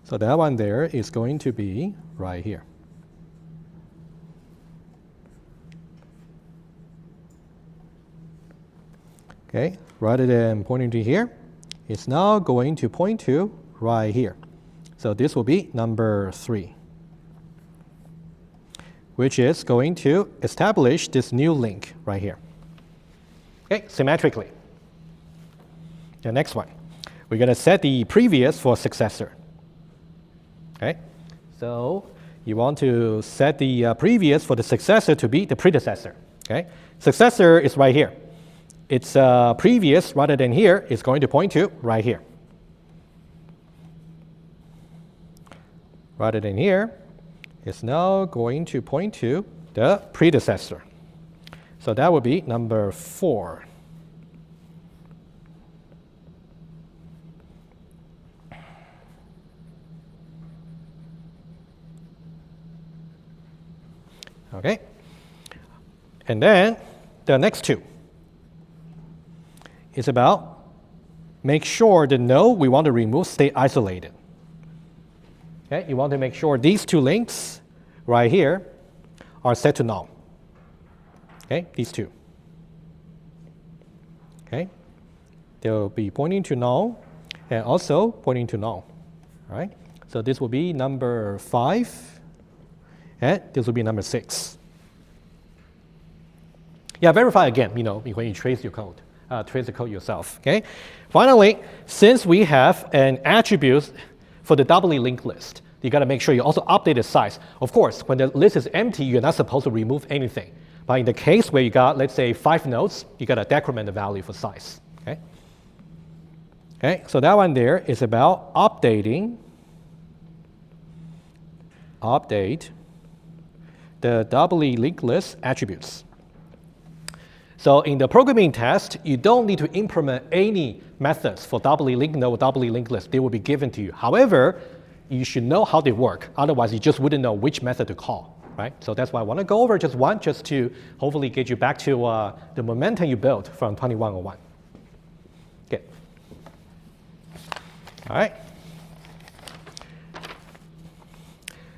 So that one there is going to be right here. Okay, rather than pointing to here, it's now going to point to right here. So this will be number 3, which is going to establish this new link right here. Okay, symmetrically. The next one, we're going to set the previous for successor. Okay, so you want to set the previous for the successor to be the predecessor. Okay, successor is right here. Its previous, rather than here, is going to point to right here. Rather than here, it's now going to point to the predecessor. So that would be number 4. Okay. And then the next 2. It's about make sure the node we want to remove stay isolated. Okay, you want to make sure these 2 links right here are set to null. Okay, these 2. Okay, they'll be pointing to null and also pointing to null. All right, so this will be number 5, and this will be number 6. Yeah, verify again. When you trace your code. Trace the code yourself. Okay. Finally, since we have an attribute for the doubly linked list, you got to make sure you also update the size. Of course, when the list is empty, you're not supposed to remove anything. But in the case where you got, let's say, 5 nodes, you got to decrement the value for size. Okay. Okay. So that one there is about update the doubly linked list attributes. So in the programming test, you don't need to implement any methods for doubly linked node, doubly linked list. They will be given to you. However, you should know how they work. Otherwise, you just wouldn't know which method to call, right? So that's why I want to go over just one, just to hopefully get you back to the momentum you built from 2101. Okay. All right.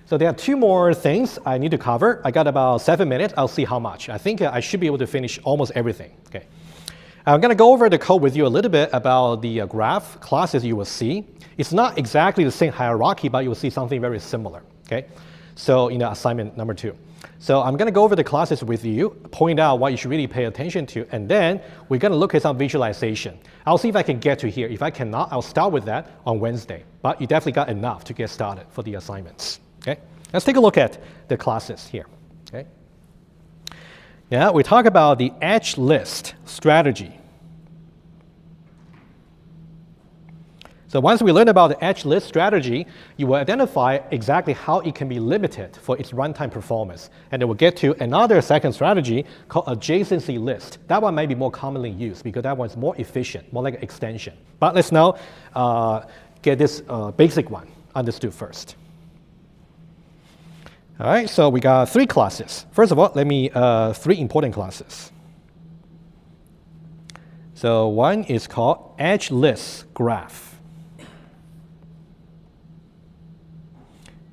So there are 2 more things I need to cover. I got about 7 minutes. I'll see how much. I think I should be able to finish almost everything. Okay. I'm going to go over the code with you a little bit about the graph classes you will see. It's not exactly the same hierarchy, but you will see something very similar. Okay. So in assignment number 2. So I'm going to go over the classes with you, point out what you should really pay attention to, and then we're going to look at some visualization. I'll see if I can get to here. If I cannot, I'll start with that on Wednesday. But you definitely got enough to get started for the assignments. Okay, let's take a look at the classes here. Okay, now we talk about the edge list strategy. So once we learn about the edge list strategy, you will identify exactly how it can be limited for its runtime performance. And then we'll get to another second strategy called adjacency list. That one might be more commonly used because that one's more efficient, more like an extension. But let's now get this basic one understood first. All right, so we got 3 classes. First of all, let me 3 important classes. So one is called edge list graph.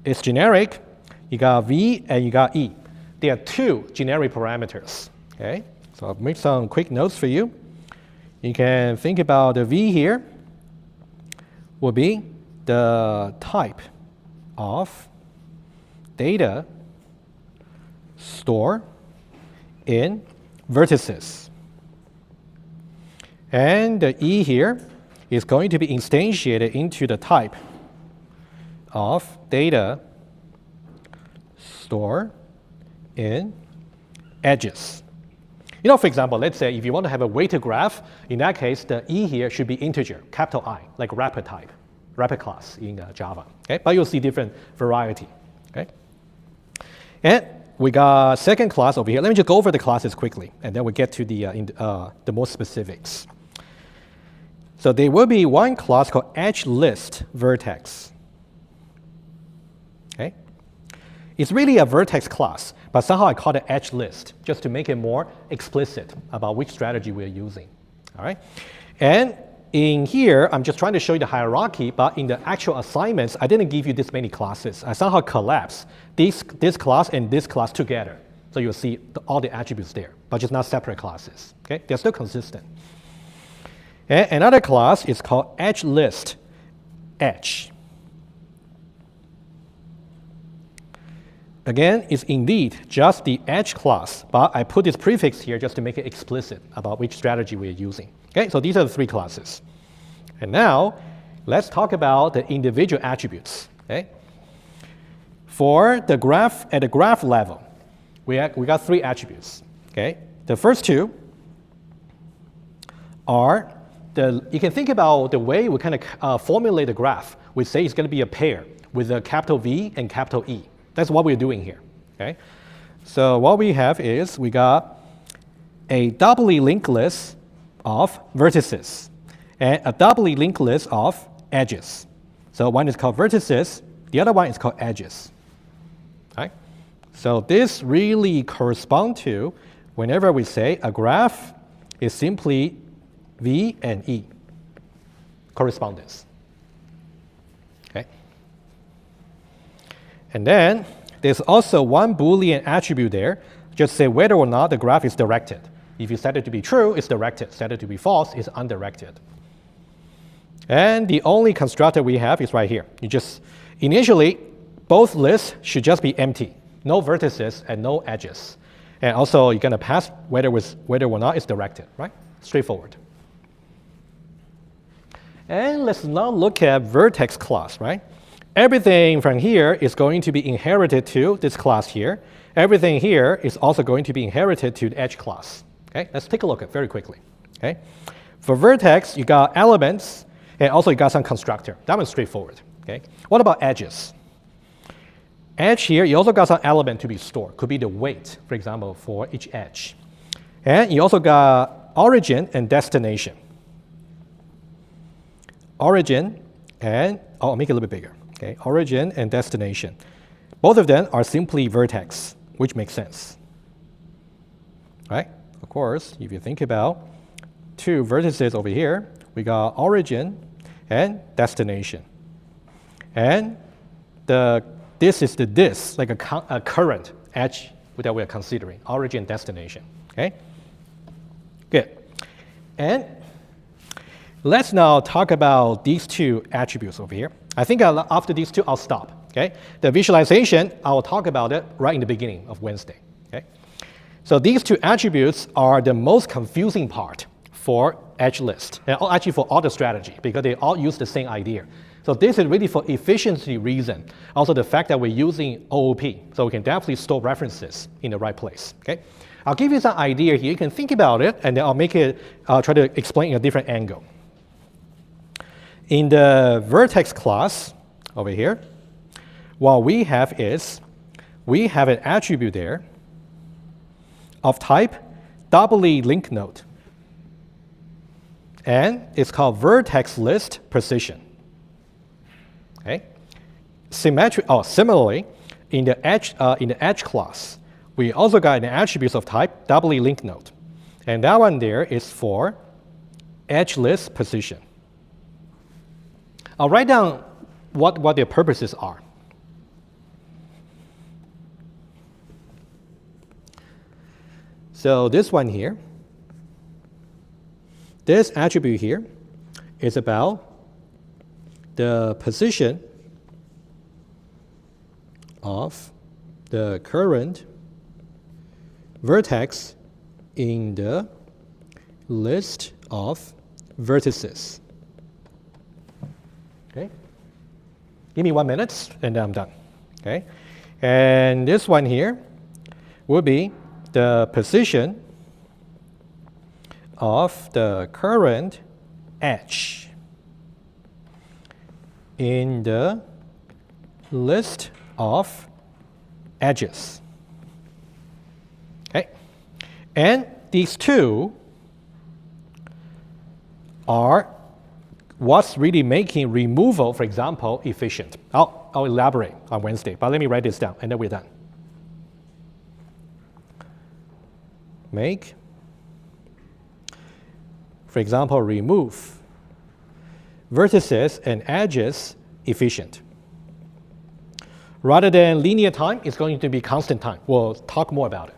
It's generic. You got V and you got E. There are 2 generic parameters. Okay, so I'll make some quick notes for you. You can think about the V here will be the type of data stored in vertices. And the E here is going to be instantiated into the type of data stored in edges. You know, for example, let's say if you want to have a weighted graph, in that case, the E here should be integer, capital I, like wrapper type, wrapper class in Java. Okay? But you'll see different variety. Okay? And we got second class over here. Let me just go over the classes quickly, and then we get to the more specifics. So there will be one class called edge list vertex. Okay? It's really a vertex class, but somehow I call it edge list just to make it more explicit about which strategy we're using. All right? And in here, I'm just trying to show you the hierarchy, but in the actual assignments, I didn't give you this many classes. I somehow collapsed this class and this class together. So you'll see all the attributes there, but just not separate classes. Okay? They're still consistent. And another class is called edge list edge. Again, it's indeed just the edge class, but I put this prefix here just to make it explicit about which strategy we're using. Okay, so these are the three classes. And now, let's talk about the individual attributes. Okay? For the graph, at the graph level, we got three attributes. Okay? The first two are you can think about the way we kind of formulate the graph. We say it's going to be a pair with a capital V and capital E. That's what we're doing here. Okay? So what we have is we got a doubly linked list of vertices and a doubly linked list of edges. So one is called vertices, the other one is called edges. Right? So this really corresponds to whenever we say a graph is simply V and E correspondence. Okay? And then there's also one Boolean attribute there. Just say whether or not the graph is directed. If you set it to be true, it's directed. Set it to be false, it's undirected. And the only constructor we have is right here. You just initially, both lists should just be empty. No vertices and no edges. And also, you're going to pass whether or not it's directed, right? Straightforward. And let's now look at vertex class, right? Everything from here is going to be inherited to this class here. Everything here is also going to be inherited to the edge class. Okay, let's take a look at it very quickly. Okay, for vertex, you got elements, and also you got some constructor. That one's straightforward. Okay, what about edges? Edge here, you also got some element to be stored. Could be the weight, for example, for each edge. And you also got origin and destination. Origin and, I'll make it a little bit bigger. Okay, origin and destination. Both of them are simply vertex, which makes sense. Right? Of course, if you think about two vertices over here, we got origin and destination. And this is like a current edge that we're considering, origin and destination. Okay? Good. And let's now talk about these two attributes over here. I think after these two, I'll stop. Okay? The visualization, I'll talk about it right in the beginning of Wednesday. Okay? So these two attributes are the most confusing part for edge list, and actually for all the strategy, because they all use the same idea. So this is really for efficiency reason. Also the fact that we're using OOP, so we can definitely store references in the right place. Okay? I'll give you some idea here. You can think about it, and then I'll try to explain in a different angle. In the vertex class over here, what we have is we have an attribute there of type doubly linked node. And it's called vertex list precision. Okay? Similarly, in the edge class, we also got an attribute of type doubly linked node. And that one there is for edge list precision. I'll write down what their purposes are. So this one here, this attribute here is about the position of the current vertex in the list of vertices. Okay. Give me 1 minute and then I'm done. Okay. And this one here will be the position of the current edge in the list of edges. Okay. And these two are what's really making removal, for example, efficient. I'll elaborate on Wednesday, but let me write this down and then we're done. Make, for example, remove vertices and edges efficient. Rather than linear time, it's going to be constant time. We'll talk more about it.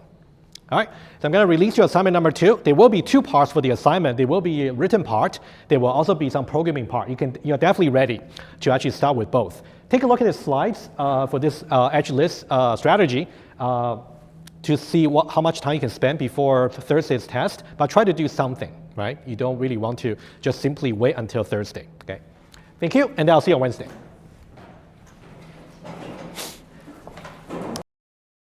All right, so I'm going to release your assignment number 2. There will be 2 parts for the assignment. There will be a written part. There will also be some programming part. You're definitely ready to actually start with both. Take a look at the slides for this edge list strategy to see how much time you can spend before Thursday's test, but try to do something, right? You don't really want to just simply wait until Thursday, okay? Thank you, and I'll see you on Wednesday.